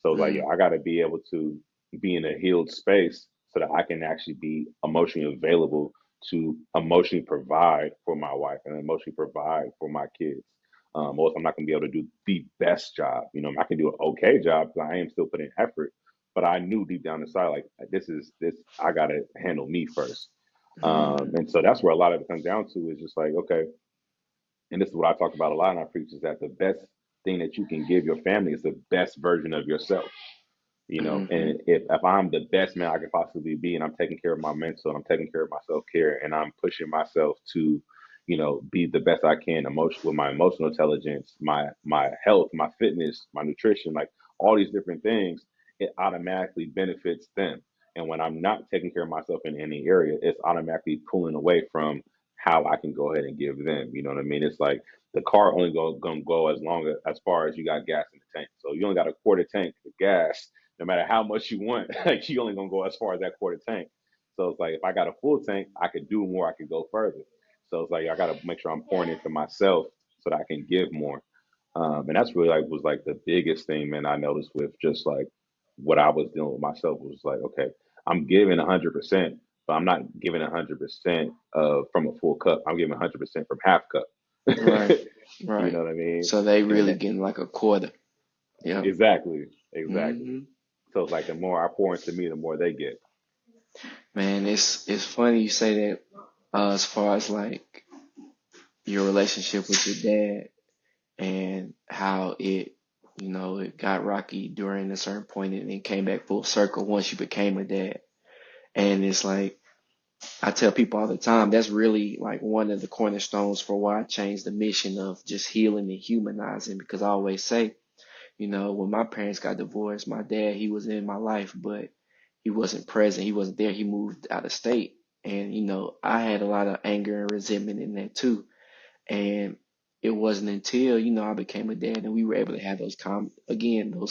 So it's like, Mm-hmm. yo, I got to be able to be in a healed space so that I can actually be emotionally available to emotionally provide for my wife and emotionally provide for my kids. Or else I'm not going to be able to do the best job. I can do an okay job because I am still putting effort, but I knew deep down inside, like this, I gotta handle me first. Mm-hmm. And so that's where a lot of it comes down to is just like, okay, and this is what I talk about a lot, and I preach is that the best thing that you can give your family is the best version of yourself. Mm-hmm. And if I'm the best man I could possibly be, and I'm taking care of my mental, and I'm taking care of my self care, and I'm pushing myself to, be the best I can emotion with my emotional intelligence, my health, my fitness, my nutrition, like all these different things, it automatically benefits them. And when I'm not taking care of myself in any area, it's automatically pulling away from how I can go ahead and give them. You know what I mean? It's like the car only gonna go as far as you got gas in the tank. So you only got a quarter tank of gas no matter how much you want, like you only gonna go as far as that quarter tank. So it's like if I got a full tank, I could do more, I could go further. So it's like I gotta make sure I'm pouring into myself so that I can give more. And that's really like was like the biggest thing, man, I noticed with just like what I was dealing with myself was like, okay, I'm giving 100%, but I'm not giving 100% from a full cup. I'm giving 100% from half cup. Right. You Right. know what I mean? So they And really that, getting like a quarter. Yep. exactly, exactly. Mm-hmm. So it's like the more I pour into me, the more they get. Man, it's funny you say that as far as like your relationship with your dad and how it got rocky during a certain point and then came back full circle once you became a dad. And it's like I tell people all the time, that's really like one of the cornerstones for why I changed the mission of just healing and humanizing because I always say, when my parents got divorced, my dad, he was in my life, but he wasn't present. He wasn't there. He moved out of state. And, I had a lot of anger and resentment in that too. And it wasn't until, I became a dad and we were able to have those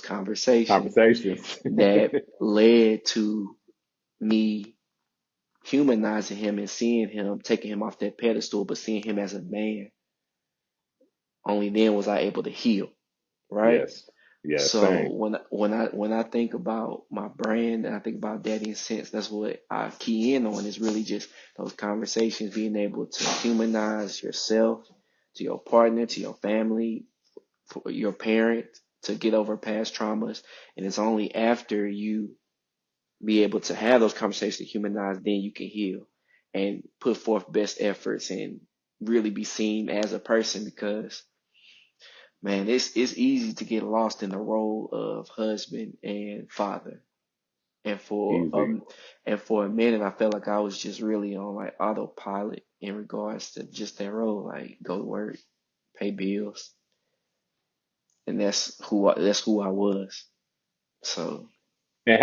conversations Conversations. that led to me humanizing him and seeing him, taking him off that pedestal, but seeing him as a man. Only then was I able to heal, right? Yes. Yeah. So Same. when I think about my brand and I think about Daddy and Sense, that's what I key in on is really just those conversations, being able to humanize yourself, to your partner, to your family, for your parent, to get over past traumas. And it's only after you be able to have those conversations, humanize, then you can heal and put forth best efforts and really be seen as a person because man, it's easy to get lost in the role of husband and father. And for Easy. a minute, I felt like I was just really on like autopilot in regards to just that role, like go to work, pay bills, and that's who I was. So, And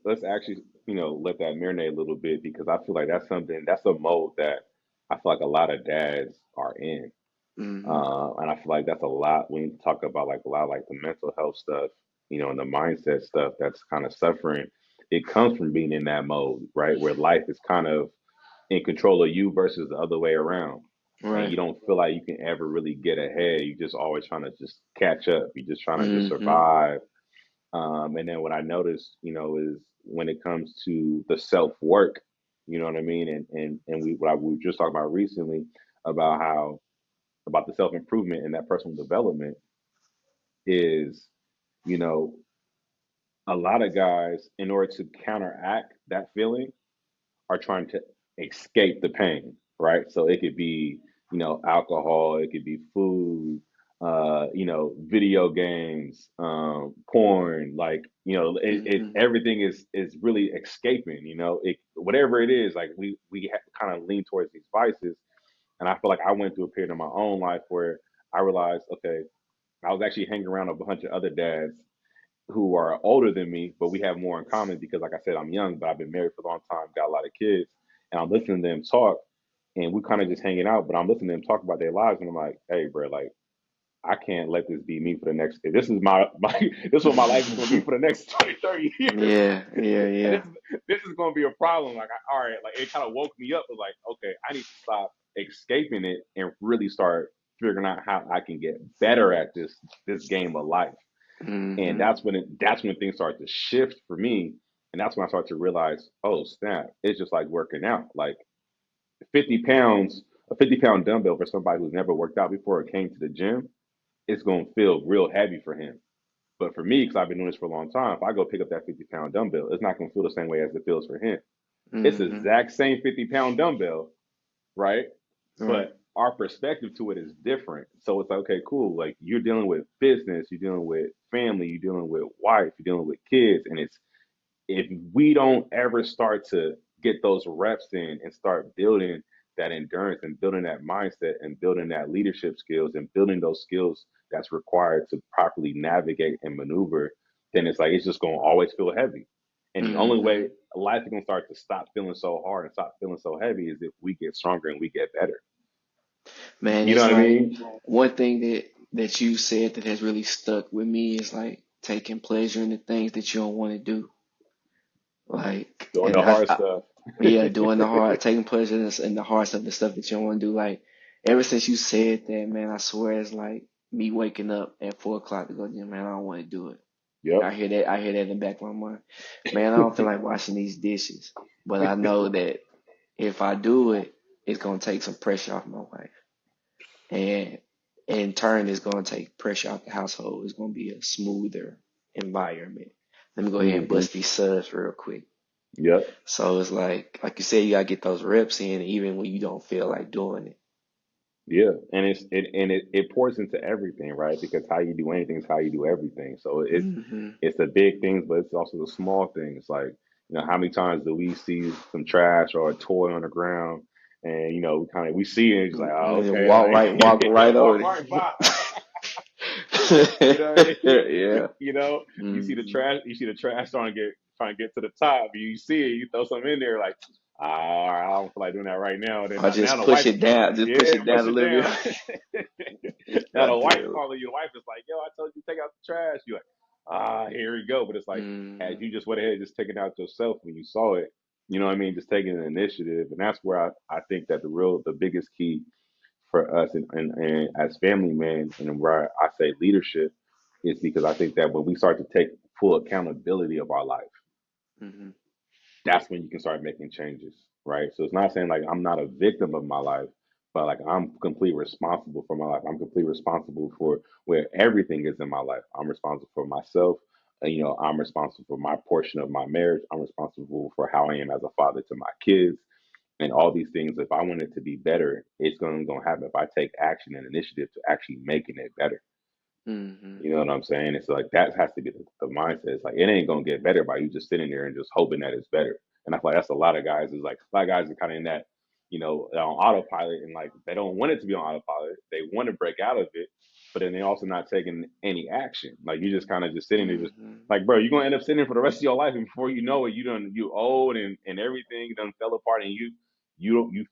let's actually let that marinate a little bit because I feel like that's a mode that I feel like a lot of dads are in. hmm And I feel like that's a lot when you talk about like a lot of like the mental health stuff, and the mindset stuff that's kind of suffering. it comes from being in that mode, right? Where life is kind of in control of you versus the other way around. And Right. you don't feel like you can ever really get ahead. You're just always trying to just catch up. You're just trying to just Mm-hmm. survive. And then what I noticed, is when it comes to the self work, you know what I mean? And we were just talking about recently about about the self improvement and that personal development is, you know, a lot of guys, in order to counteract that feeling, are trying to escape the pain, right? So it could be, alcohol, it could be food, video games, porn, like, Mm-hmm. everything is really escaping, whatever it is, like kind of lean towards these vices. And I feel like I went through a period in my own life where I realized, okay, I was actually hanging around a bunch of other dads who are older than me, but we have more in common because, like I said, I'm young, but I've been married for a long time, got a lot of kids, and I'm listening to them talk, and we kind of just hanging out. But I'm listening to them talk about their lives, and I'm like, hey, bro, like I can't let this be me for the next. This is my this is what my life is going to be for the next 20, 30 years, Yeah, yeah, and yeah. this is going to be a problem. Like, all right, like it kind of woke me up. Was like, okay, I need to stop escaping it and really start figuring out how I can get better at this game of life. And Mm-hmm. that's when things start to shift for me. And that's when I start to realize, oh snap, it's just like working out. Like 50 pounds, a 50-pound dumbbell for somebody who's never worked out before or came to the gym, it's gonna feel real heavy for him. But for me, because I've been doing this for a long time, if I go pick up that 50-pound dumbbell, it's not gonna feel the same way as it feels for him. It's the Mm-hmm. exact same 50-pound dumbbell, right? Right. But our perspective to it is different. So it's like, okay, cool. Like you're dealing with business, you're dealing with family, you're dealing with wife, you're dealing with kids, and it's if we don't ever start to get those reps in and start building that endurance and building that mindset and building that leadership skills and building those skills that's required to properly navigate and maneuver, then it's like it's just going to always feel heavy. And the only Mm-hmm. way life is going to start to stop feeling so hard and stop feeling so heavy is if we get stronger and we get better. Man, You know it's what I like mean? one thing that you said that has really stuck with me is like taking pleasure in the things that you don't want to do. Like, Doing and the hard stuff. yeah, doing the hard, taking pleasure in the hard stuff, the stuff that you don't want to do. Like, ever since you said that, man, I swear it's like me waking up at 4 o'clock to go to the gym, man. I don't want to do it. Yep. I hear that. I hear that in the back of my mind. Man, I don't feel like washing these dishes, but I know that if I do it, it's gonna take some pressure off my wife, and in turn, it's gonna take pressure off the household. It's gonna be a smoother environment. Let me go ahead and Hmm. bust these subs real quick. Yep. So it's like you said, you gotta get those reps in, even when you don't feel like doing it. Yeah, and it pours into everything, right? Because how you do anything is how you do everything. So Hmm. it's the big things, but it's also the small things. Like, how many times do we see some trash or a toy on the ground, and we see it and just like, oh, okay, Walk like right walk over right by. You know what I it. mean? Yeah. Hmm. You see the trash trying to get to the top. You see it, you throw something in there like, I don't feel like doing that right now. Then Or now just the push wife, it down. Just push yeah, it push down a it little down. bit. Now I the wife do. calling you, the wife is like, yo, I told you to take out the trash. You're like, here we go. But it's like, as Hmm. you just went ahead, just taking it out yourself when you saw it, you know what I mean? Just taking an initiative. And that's where I think that the biggest key for us and as family men, and where I say leadership is because I think that when we start to take full accountability of our life, Hmm. that's when you can start making changes, right? So it's not saying like I'm not a victim of my life, but like I'm completely responsible for my life. I'm completely responsible for where everything is in my life. I'm responsible for myself. I'm responsible for my portion of my marriage. I'm responsible for how I am as a father to my kids and all these things. If I want it to be better, it's going to happen if I take action and initiative to actually making it better. Hmm. You know what I'm saying? It's like that has to be the mindset. It's like it ain't gonna get better by you just sitting there and just hoping that it's better. And I feel like that's a lot of guys. Is like a lot of guys are kind of in that, on autopilot, and like they don't want it to be on autopilot. They want to break out of it, but then they also not taking any action. Like you just kind of just sitting there, just Hmm. like, bro, you're gonna end up sitting there for the rest of your life, and before you know it, you old and everything done fell apart, and you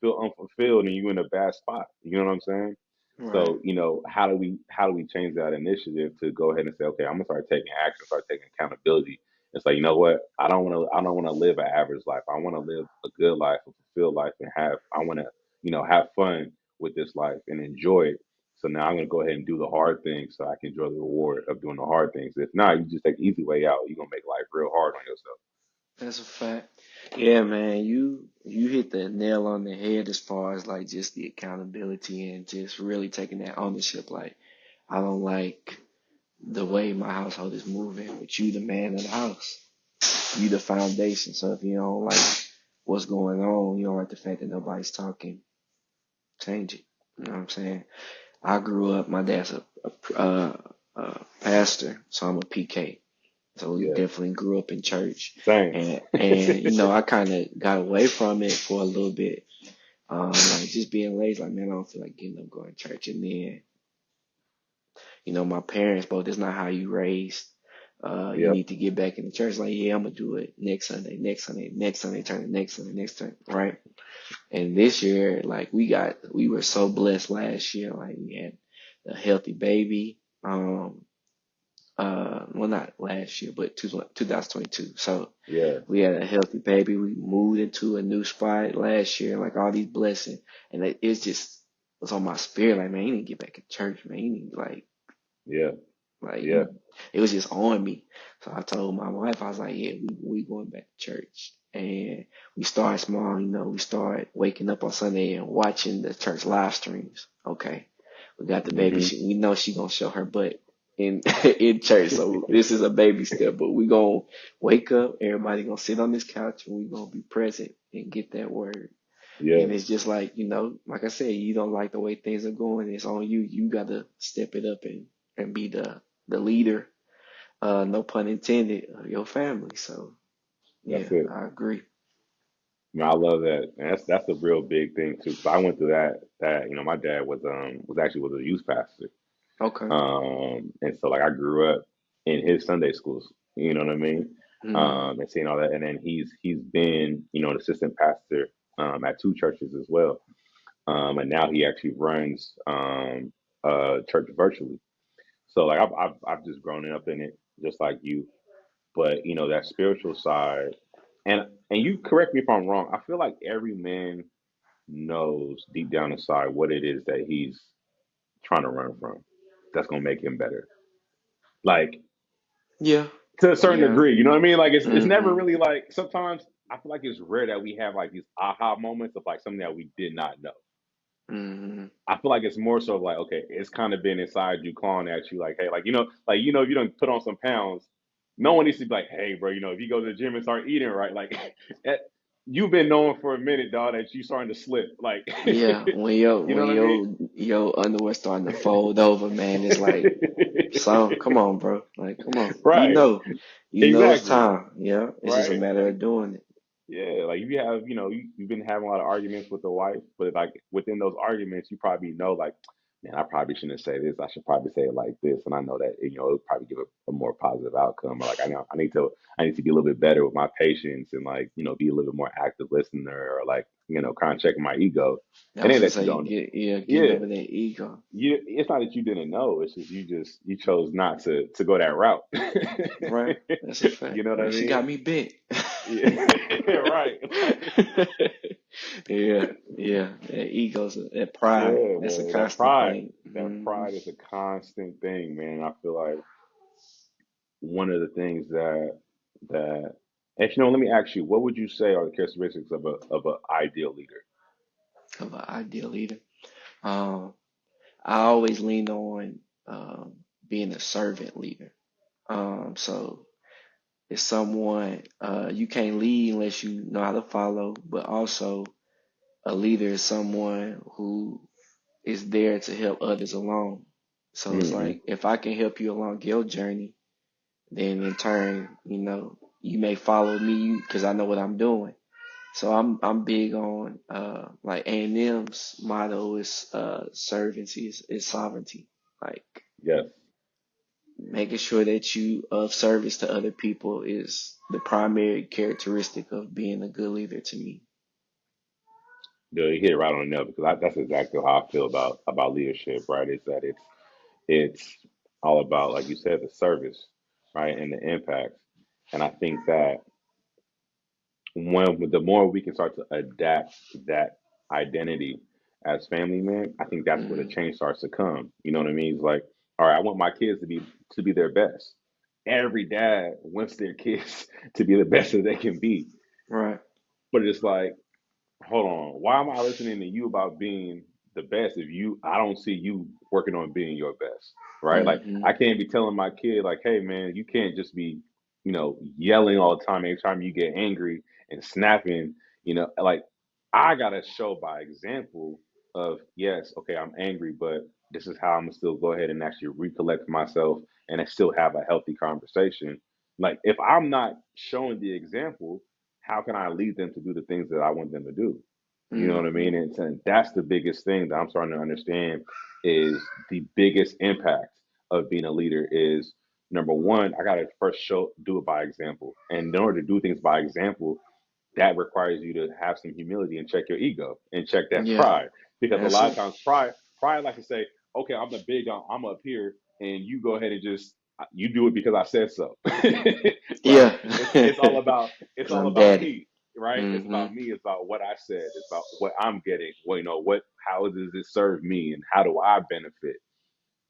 feel unfulfilled, and you in a bad spot. You know what I'm saying? Right. So, how do we change that initiative to go ahead and say, okay, I'm gonna start taking action, start taking accountability, It's like, you know what? I don't want to live an average life. I want to live a good life, a fulfilled life, and I want to, have fun with this life and enjoy it. So now I'm gonna go ahead and do the hard things so I can enjoy the reward of doing the hard things. If not, you just take the easy way out. You're gonna make life real hard on yourself. That's a fact. Yeah, man, you hit the nail on the head as far as like just the accountability and just really taking that ownership. Like, I don't like the way my household is moving, but you the man of the house. You the foundation. So if you don't like what's going on, you don't like the fact that nobody's talking, change it. You know what I'm saying? I grew up. My dad's a pastor, so I'm a PK. So we Yeah, definitely grew up in church, same. and I kind of got away from it for a little bit, like just being lazy. Like, man, I don't feel like getting up going to church. And then my parents, both, that's not how you raised. You Yep, need to get back in the church. Like, yeah, I'm gonna do it next Sunday, next Sunday, next Sunday, turn the next Sunday, next turn, right? And this year, like we were so blessed last year. Like we had a healthy baby. Well, not last year, but 2022. So yeah, we had a healthy baby. We moved into a new spot last year. Like all these blessings, and it's just was on my spirit. Like, man, you need to get back in church, man. You need yeah, like yeah, you. It was just on me. So I told my wife, I was like, yeah, we going back to church. And we started small, we started waking up on Sunday and watching the church live streams. Okay. We got the baby. hmm We know she gonna show her butt in in church. So this is a baby step, but we gonna wake up, everybody gonna sit on this couch and we gonna be present and get that word. yeah, And it's just like, like I said, you don't like the way things are going, it's on you. You gotta step it up and be the leader, no pun intended, of your family. So that's yeah, it. I agree. I love that. And that's a real big thing too. Cause I went through that my dad was a youth pastor. Okay. And so like I grew up in his Sunday schools, you know what I mean? Mm, And seeing all that. And then he's been, an assistant pastor at two churches as well. And now he actually runs church virtually. So like I've just grown up in it just like you. But that spiritual side, and you correct me if I'm wrong. I feel like every man knows deep down inside what it is that he's trying to run from. That's gonna make him better. Like yeah. to a certain Yeah. degree, you know what I mean? Like it's never Hmm. really like sometimes I feel like it's rare that we have like these aha moments of like something that we did not know. Hmm. I feel like it's more so like, okay, it's kind of been inside you, clawing at you, like, hey, like if you don't put on some pounds, no one needs to be like, hey, bro, if you go to the gym and start eating right, like, you've been knowing for a minute, dog, that you starting to slip, like, Yeah. When your you know when what I mean? your underwear starting to fold over, man, it's like, so come on, bro. Like, come on. Right, You know it's exactly, time. Yeah. It's just a right, matter like. of doing it. Yeah, like if you have, you've been having a lot of arguments with the wife, but like within those arguments, you probably know, like, man, I probably shouldn't say this. I should probably say it like this, and I know that it'll probably give a more positive outcome. Or like I know I need to be a little bit better with my patience and like be a little bit more active listener, or like kind of checking my ego. I It was ain't gonna that you say, don't, getting yeah, over that ego. it's not that you didn't know. It's just you chose not to go that route. Right? That's a You fact. know what I She mean? got me bent. Yeah, right. Like, Yeah, yeah. That ego's that pride. yeah, That's a man. That constant pride, thing. that Hmm. pride is a constant thing, man. I feel like one of the things that, and let me ask you, what would you say are the characteristics of a ideal leader? Of an ideal leader. Um, I always lean on being a servant leader. So it's someone you can't lead unless you know how to follow, but also a leader is someone who is there to help others along. So it's Hmm. like if I can help you along your journey, then in turn, you may follow me because I know what I'm doing. So I'm big on like A&M's motto is servancy is sovereignty. Like Yes, making sure that you of service to other people is the primary characteristic of being a good leader to me. you hit it right on the nail because that's exactly how I feel about leadership. Right? Is that it's all about, like you said, the service, right, and the impact. And I think that when the more we can start to adapt that identity as family men, I think that's where the Mm-hmm. change starts to come. You know what I mean? It's like, all right, I want my kids to be their best. Every dad wants their kids to be the best that they can be. Right. But it's like, hold on, why am I listening to you about being the best if I don't see you working on being your best, right? Like Mm-hmm. I can't be telling my kid like, hey man, you can't just be, yelling all the time. Every time you get angry and snapping, like I gotta show by example of, yes, okay, I'm angry, but this is how I'm gonna still go ahead and actually recollect myself and I still have a healthy conversation. Like if I'm not showing the example, how can I lead them to do the things that I want them to do? You know what I Mm-hmm. mean? And that's the biggest thing that I'm starting to understand is the biggest impact of being a leader is number one, I gotta first do it by example. And in order to do things by example, that requires you to have some humility and check your ego and check that Yeah. pride. Because a That's lot of it. times pride like to say, okay, I'm the big dog, I'm up here, and you go ahead and just you do it because I said so. Right? Yeah. It's Cause all I'm about daddy. me, right? It's Mm-hmm. about me, it's about what I said, it's about what I'm getting. Well, what how does it serve me and how do I benefit?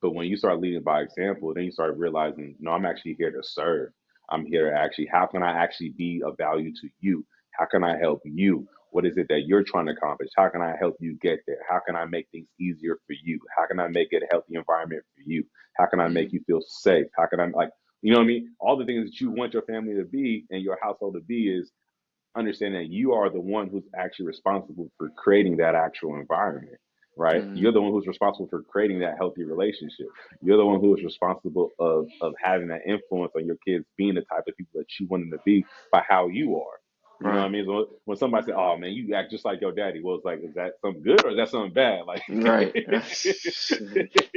But when you start leading by example, then you start realizing, no, I'm actually here to serve. I'm here to actually, how can I actually be of value to you? How can I help you? What is it that you're trying to accomplish? How can I help you get there? How can I make things easier for you? How can I make it a healthy environment for you? How can I make Mm-hmm. you feel safe? How can I, like, you know what I mean? All the things that you want your family to be and your household to be is understand that you are the one who's actually responsible for creating that actual environment, right? You're Mm-hmm. the one who's responsible for creating that healthy relationship. You're the one who is responsible of having that influence on your kids being the type of people that you want them to be by how you are. You know what I Right. mean? So when somebody says, "Oh man, you act just like your daddy," well, it's like, is that something good or is that something bad? Like Right.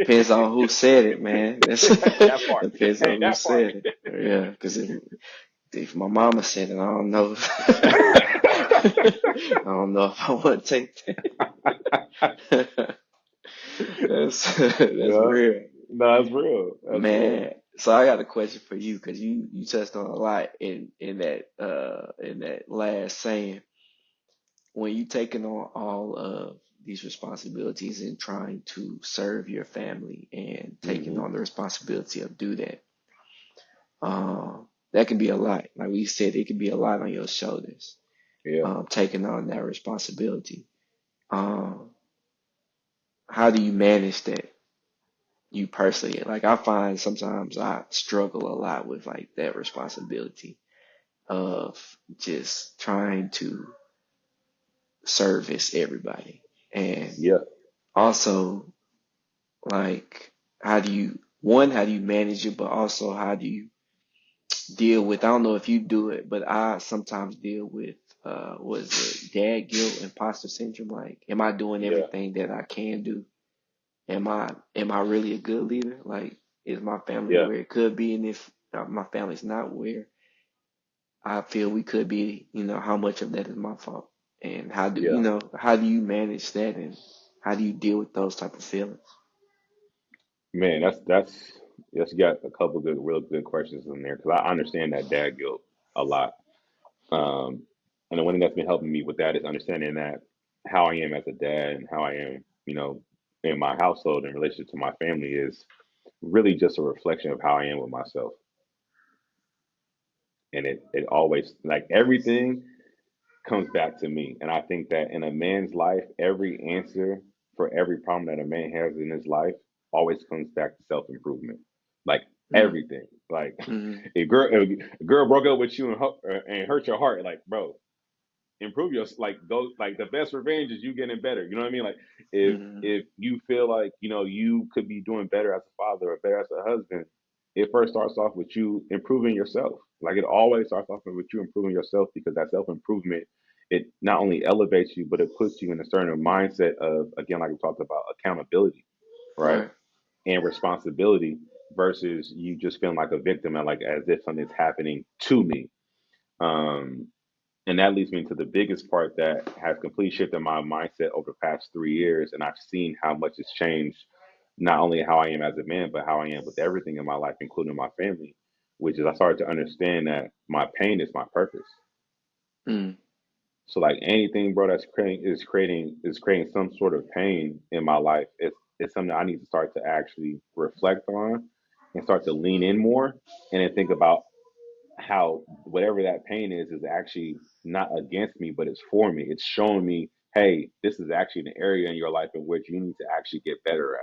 Depends on who said it, man. That's that part. depends Hey, on who that part. said it. Yeah, because if my mama said it, I don't know. I don't know if I want to take that. That's Yeah, real, no, that's real. That's real. man. So I got a question for you because you touched on a lot in that last saying. When you taking on all of these responsibilities and trying to serve your family and taking Hmm. on the responsibility of do that, that can be a lot. Like we said, it can be a lot on your shoulders. Yeah, Taking on that responsibility. Um, how do you manage that? You personally, like I find sometimes I struggle a lot with like that responsibility of just trying to service everybody. And yeah, also, like, how do you manage it, but also how do you deal with, I don't know if you do it, but I sometimes deal with, was it dad guilt, imposter syndrome? Like, am I doing yeah, everything that I can do? Am I really a good leader? Like, is my family yeah, where it could be? And if my family's not where I feel we could be, how much of that is my fault? And yeah. how do you manage that and how do you deal with those type of feelings? Man, that's you got a couple good, real good questions in there because I understand that dad guilt a lot. Um, and the one thing that's been helping me with that is understanding that how I am as a dad and how I am, in my household in relation to my family is really just a reflection of how I am with myself. And it always like everything comes back to me. And I think that in a man's life, every answer for every problem that a man has in his life always comes back to self improvement. Like everything. Like Mm-hmm. if a girl broke up with you and hurt your heart, like bro, improve your like go like the best revenge is you getting better. You know what I mean? Like Mm-hmm. if you feel like you could be doing better as a father or better as a husband, it first starts off with you improving yourself. Like it always starts off with you improving yourself because that self improvement it not only elevates you but it puts you in a certain mindset of again like we talked about accountability, right? Right. And responsibility versus you just feeling like a victim and like as if something's happening to me. Um, and that leads me to the biggest part that has completely shifted my mindset over the past 3 years. And I've seen how much it's changed, not only how I am as a man, but how I am with everything in my life, including my family. which is I started to understand that my pain is my purpose. Mm. So like anything, bro, that's creating some sort of pain in my life. It's something I need to start to actually reflect on and start to lean in more and then think about how whatever that pain is actually not against me, but it's for me. It's showing me, hey, this is actually an area in your life in which you need to actually get better at.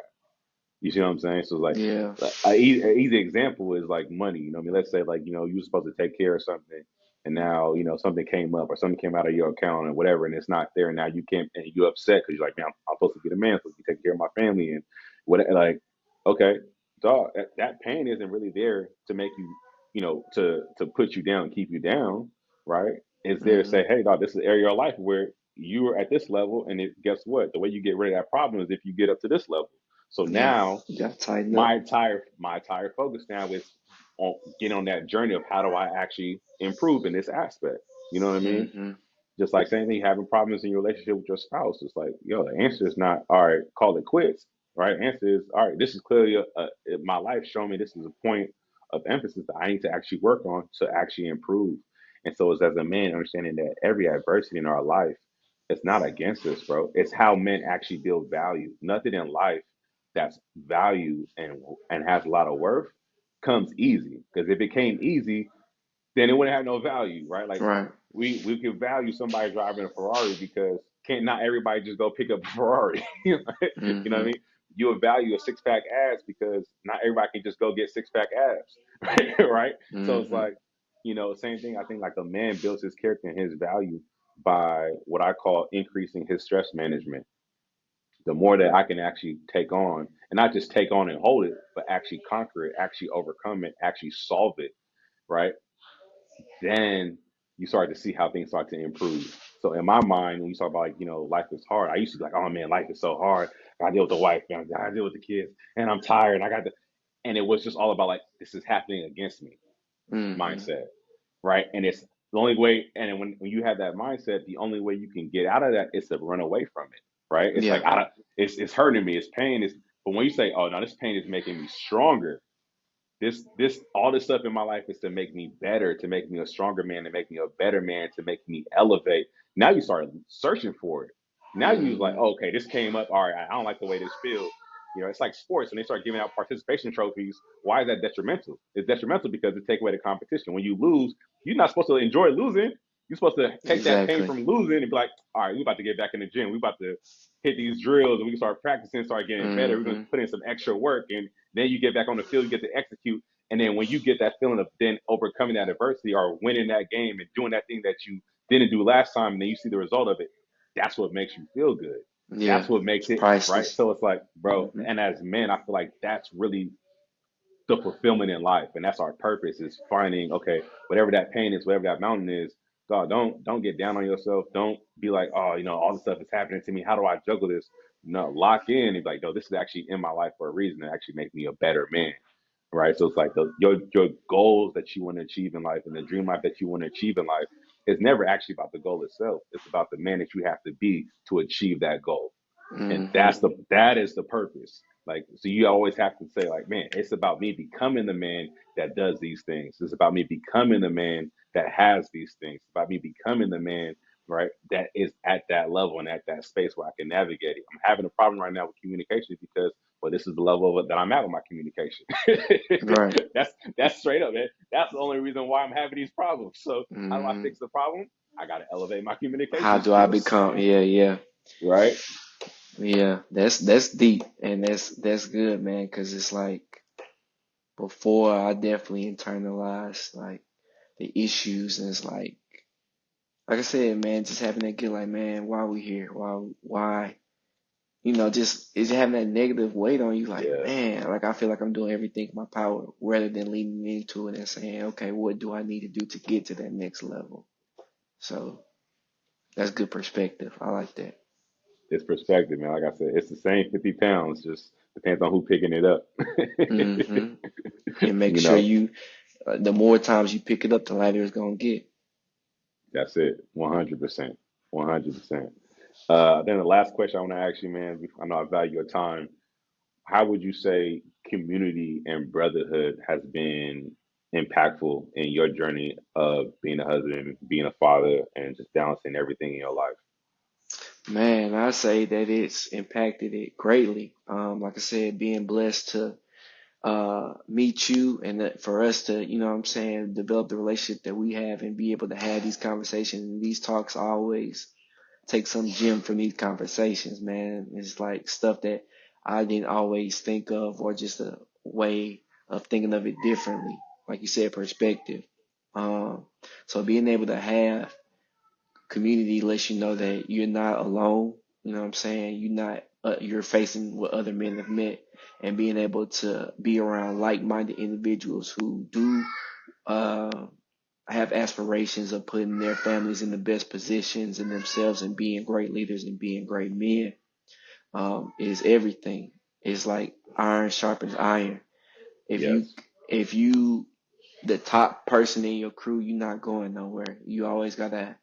You see what I'm saying? So like Yeah. an easy example is like money. You know, what I mean, let's say like you were supposed to take care of something, and now something came up or something came out of your account and whatever, and it's not there. And now you can't, and you upset because you're like, man, I'm supposed to be the man, supposed to be taking care of my family and what. Like, okay, dog, that pain isn't really there to make you, to put you down, keep you down, right? It's there to Hmm. say, hey, dog, this is an area of your life where you are at this level, and guess what? The way you get rid of that problem is if you get up to this level. So Yeah. now You gotta tighten up. my entire focus now is on getting on that journey of how do I actually improve in this aspect. You know what I mean? Hmm. Just like same thing, having problems in your relationship with your spouse. It's like, yo, the answer is not all right, call it quits. Right? The answer is all right. This is clearly my life showing me this is a point of emphasis that I need to actually work on to actually improve. And so, as a man, understanding that every adversity in our life, it's not against us, bro. It's how men actually build value. Nothing in life that's value and has a lot of worth comes easy. Because if it came easy, then it wouldn't have no value, right? Like Right. we could value somebody driving a Ferrari because can't not everybody just go pick up a Ferrari. You know what I Hmm. mean? You would value a six pack abs because not everybody can just go get six pack abs, right? So it's Hmm. like, same thing. I think like a man builds his character and his value by what I call increasing his stress management. The more that I can actually take on, and not just take on and hold it, but actually conquer it, actually overcome it, actually solve it, right? Then you start to see how things start to improve. So in my mind, when you talk about like, life is hard, I used to be like, oh man, life is so hard. I gotta deal with the wife, I gotta deal with the kids, and I'm tired. And I got to, and it was just all about like this is happening against me Hmm. mindset, right? And it's the only way. And when you have that mindset, the only way you can get out of that is to run away from it, right? It's like Yeah. I don't, it's hurting me, it's pain, but when you say, oh no, this pain is making me stronger, this all this stuff in my life is to make me better, to make me a stronger man, to make me a better man, to make me elevate. Now you start searching for it. Now you like, Hmm. oh, okay, this came up. All right, I don't like the way this feels. It's like sports when they start giving out participation trophies. Why is that detrimental? It's detrimental because it takes away the competition. When you lose, you're not supposed to enjoy losing. You're supposed to take that pain Exactly. from losing and be like, all right, we're about to get back in the gym. We're about to hit these drills and we can start practicing, start getting better. We're going to Hmm. put in some extra work. And then you get back on the field, you get to execute. And then when you get that feeling of then overcoming that adversity or winning that game and doing that thing that you didn't do last time, and then you see the result of it, that's what makes you feel good. Yeah. That's what makes It's it right. priceless. So it's like, bro, Hmm. and as men, I feel like that's really the fulfillment in life, and that's our purpose is finding okay, whatever that pain is, whatever that mountain is. God, don't get down on yourself. Don't be like, oh, all this stuff is happening to me. How do I juggle this? No, lock in and be like, no, this is actually in my life for a reason to actually make me a better man, right? So it's like your goals that you want to achieve in life and the dream life that you want to achieve in life is never actually about the goal itself. It's about the man that you have to be to achieve that goal, and Hmm. that is the purpose. Like, so you always have to say like, man, it's about me becoming the man that does these things. It's about me becoming the man that has these things. It's about me becoming the man, right, that is at that level and at that space where I can navigate it. I'm having a problem right now with communication because, well, this is the level of it that I'm at with my communication. Right. That's straight up, man. That's the only reason why I'm having these problems. So how do I Hmm. fix the problem? I got to elevate my How communication do I skills, become? Yeah, yeah, right? yeah. That's deep, and that's good, man. Because it's like before, I definitely internalized like the issues, and it's like I said, man, just having that guilt, like, man, why we here? Why? Just is having that negative weight on you, like, Yeah. man, like I feel like I'm doing everything in my power rather than leaning into it and saying, okay, what do I need to do to get to that next level? So that's good perspective. I like that. It's perspective, man. Like I said, it's the same 50 pounds, just depends on who picking it up. Hmm. And make you sure know, you, the more times you pick it up, the lighter it's gonna get. that's it. 100%. 100%. Then the last question I want to ask you, man, I know I value your time. How would you say community and brotherhood has been? impactful in your journey of being a husband, being a father, and just balancing everything in your life? Man, I say that it's impacted it greatly. Like I said, being blessed to meet you and that for us to, you know what I'm saying, develop the relationship that we have and be able to have these conversations and these talks always take some gem from these conversations, man. It's like stuff that I didn't always think of or just a way of thinking of it differently. Like you said, perspective. Um, so being able to have community lets you know that you're not alone. You know what I'm saying? You're facing what other men have met and being able to be around like-minded individuals who do uh, have aspirations of putting their families in the best positions and themselves and being great leaders and being great men is everything. It's like iron sharpens iron. If you Yes. if you the top person in your crew, you're not going nowhere. You always gotta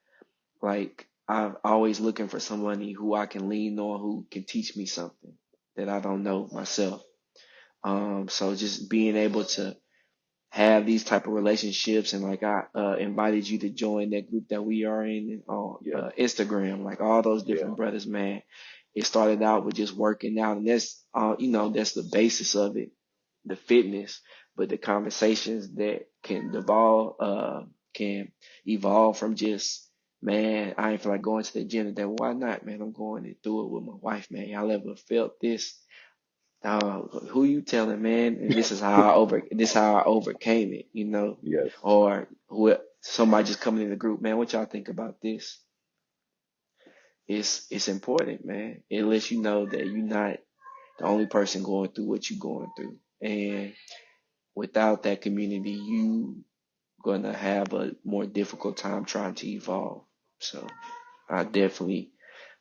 like I'm always looking for somebody who I can lean on who can teach me something that I don't know myself. So just being able to have these type of relationships and like I invited you to join that group that we are in on Yes. Instagram, like all those Yeah. different brothers, man. It started out with just working out, and that's that's the basis of it, the fitness, but the conversations that can evolve from just, man, I ain't feel like going to the gym today. Why not, man? I'm going to do it with my wife, man. Y'all ever felt this? Who you telling, man? And this how I overcame it, Yes. or who somebody just coming in the group, man. What y'all think about this? It's important, man. It lets you know that you're not the only person going through what you're going through, and without that community, you gonna have a more difficult time trying to evolve. So I definitely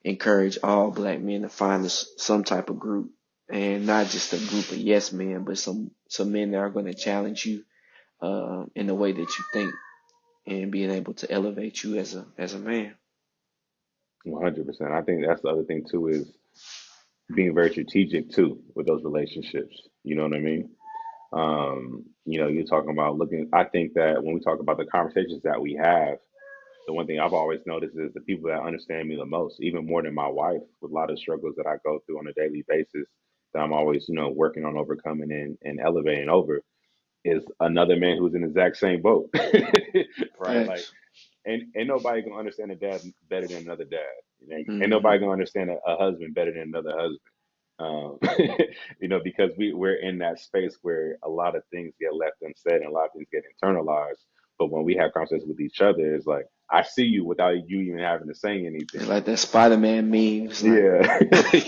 encourage all black men to find some type of group, and not just a group of yes men, but some men that are going to challenge you in the way that you think and being able to elevate you as a man. 100%. I think that's the other thing too is being very strategic too with those relationships. You know what I mean? You're talking about looking. I think that when we talk about the conversations that we have, the one thing I've always noticed is the people that understand me the most, even more than my wife, with a lot of struggles that I go through on a daily basis, that I'm always, working on overcoming and elevating over, is another man who's in the exact same boat, right? Like, Facts. ain't nobody gonna understand a dad better than another dad. Ain't Hmm. nobody gonna understand a husband better than another husband. Um, because we're in that space where a lot of things get left unsaid and a lot of things get internalized. But when we have conversations with each other, it's like I see you without you even having to say It's anything. like that Spider-Man meme. It's like, Yeah.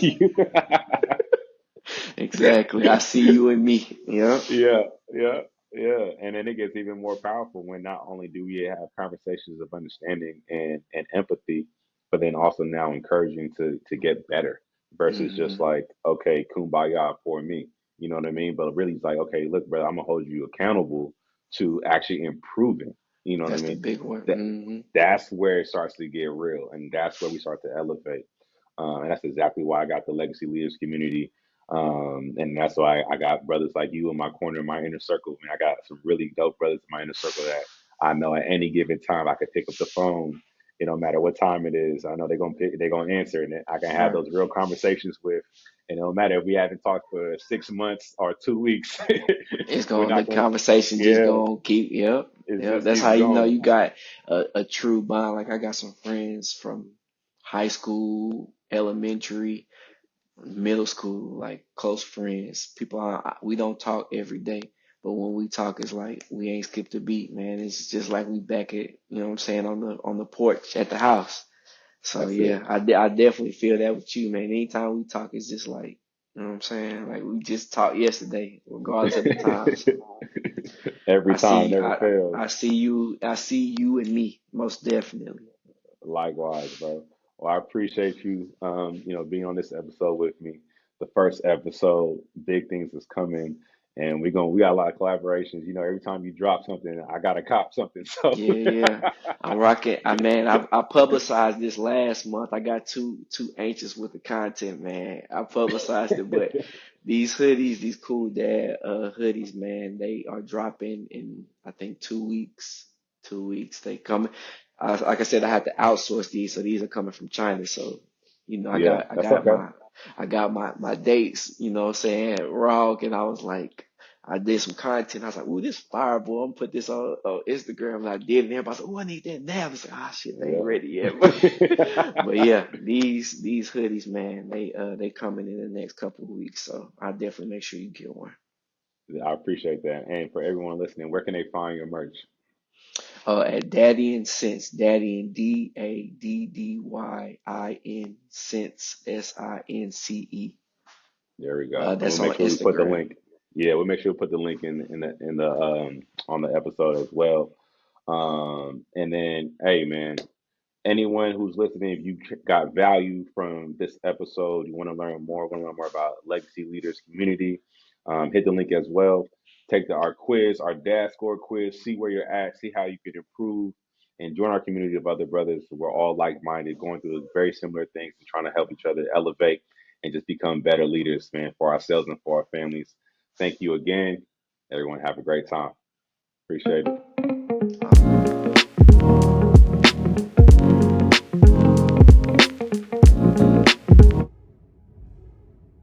exactly. I see you and me. Yeah. Yeah, yeah, yeah. And then it gets even more powerful when not only do we have conversations of understanding and empathy, but then also now encouraging to get better versus just Hmm. like, okay, kumbaya for me. You know what I mean? But really it's like, okay, look, brother, I'm gonna hold you accountable to actually improving. You know what I That's the mean? big one. That Hmm. that's where it starts to get real and that's where we start to elevate. And that's exactly why I got the Legacy Leaders community. And that's why I got brothers like you in my corner, in my inner circle. I mean, I got some really dope brothers in my inner circle that I know at any given time I could pick up the phone. It don't matter what time it is. I know they're gonna answer, and I can have Right. those real conversations with. And it don't matter if we haven't talked for 6 months or 2 weeks. It's We're going, the not gonna. conversation just Yeah, going to keep, yep. it Yep. just That's keeps how you know going. you got a true bond. Like I got some friends from high school, elementary, middle school, like close friends. People we don't talk every day, but when we talk, it's like we ain't skipped a beat, man. It's just like we back at, you know what I'm saying, on the porch at the house. So That's it. yeah, I definitely feel that with you, man. Anytime we talk, it's just like, you know what I'm saying? Like we just talked yesterday, regardless of the time. So Every time, never fails. I see you and me, most definitely. Likewise, bro. Well, I appreciate you, being on this episode with me. The first episode, big things is coming, and we got a lot of collaborations. You know, every time you drop something, I gotta cop something. So Yeah, yeah. I'm rocking. I publicized this last month. I got too anxious with the content, man. I publicized it, but these hoodies, these cool dad hoodies, man, they are dropping in I think 2 weeks. 2 weeks they coming. Like I said, I had to outsource these, so these are coming from China. So, I yeah, got I that's got okay. my dates, what I'm saying, wrong, and I was like. I did some content. I was like, "Ooh, this fire, boy! I'm gonna put this on Instagram." And I did, and everybody said, "Oh, I need that now." I was like, "Ah, shit, they ain't Yeah. ready yet." But yeah, these hoodies, man, they coming in the next couple of weeks. So I definitely make sure you get one. I appreciate that. And for everyone listening, where can they find your merch? At Daddy and Sense, Daddy and DADDYIN Sense SINCE. There we go. And we'll That's make on sure we put the Instagram. link. Yeah, we'll make sure we put the link in the on the episode as well. And then, hey man, anyone who's listening, if you got value from this episode, you want to learn more about Legacy Leaders Community, hit the link as well. Take our quiz, our dad score quiz, see where you're at, see how you can improve, and join our community of other brothers. We're all like minded, going through very similar things and trying to help each other elevate and just become better leaders, man, for ourselves and for our families. Thank you again. Everyone, have a great time. Appreciate it.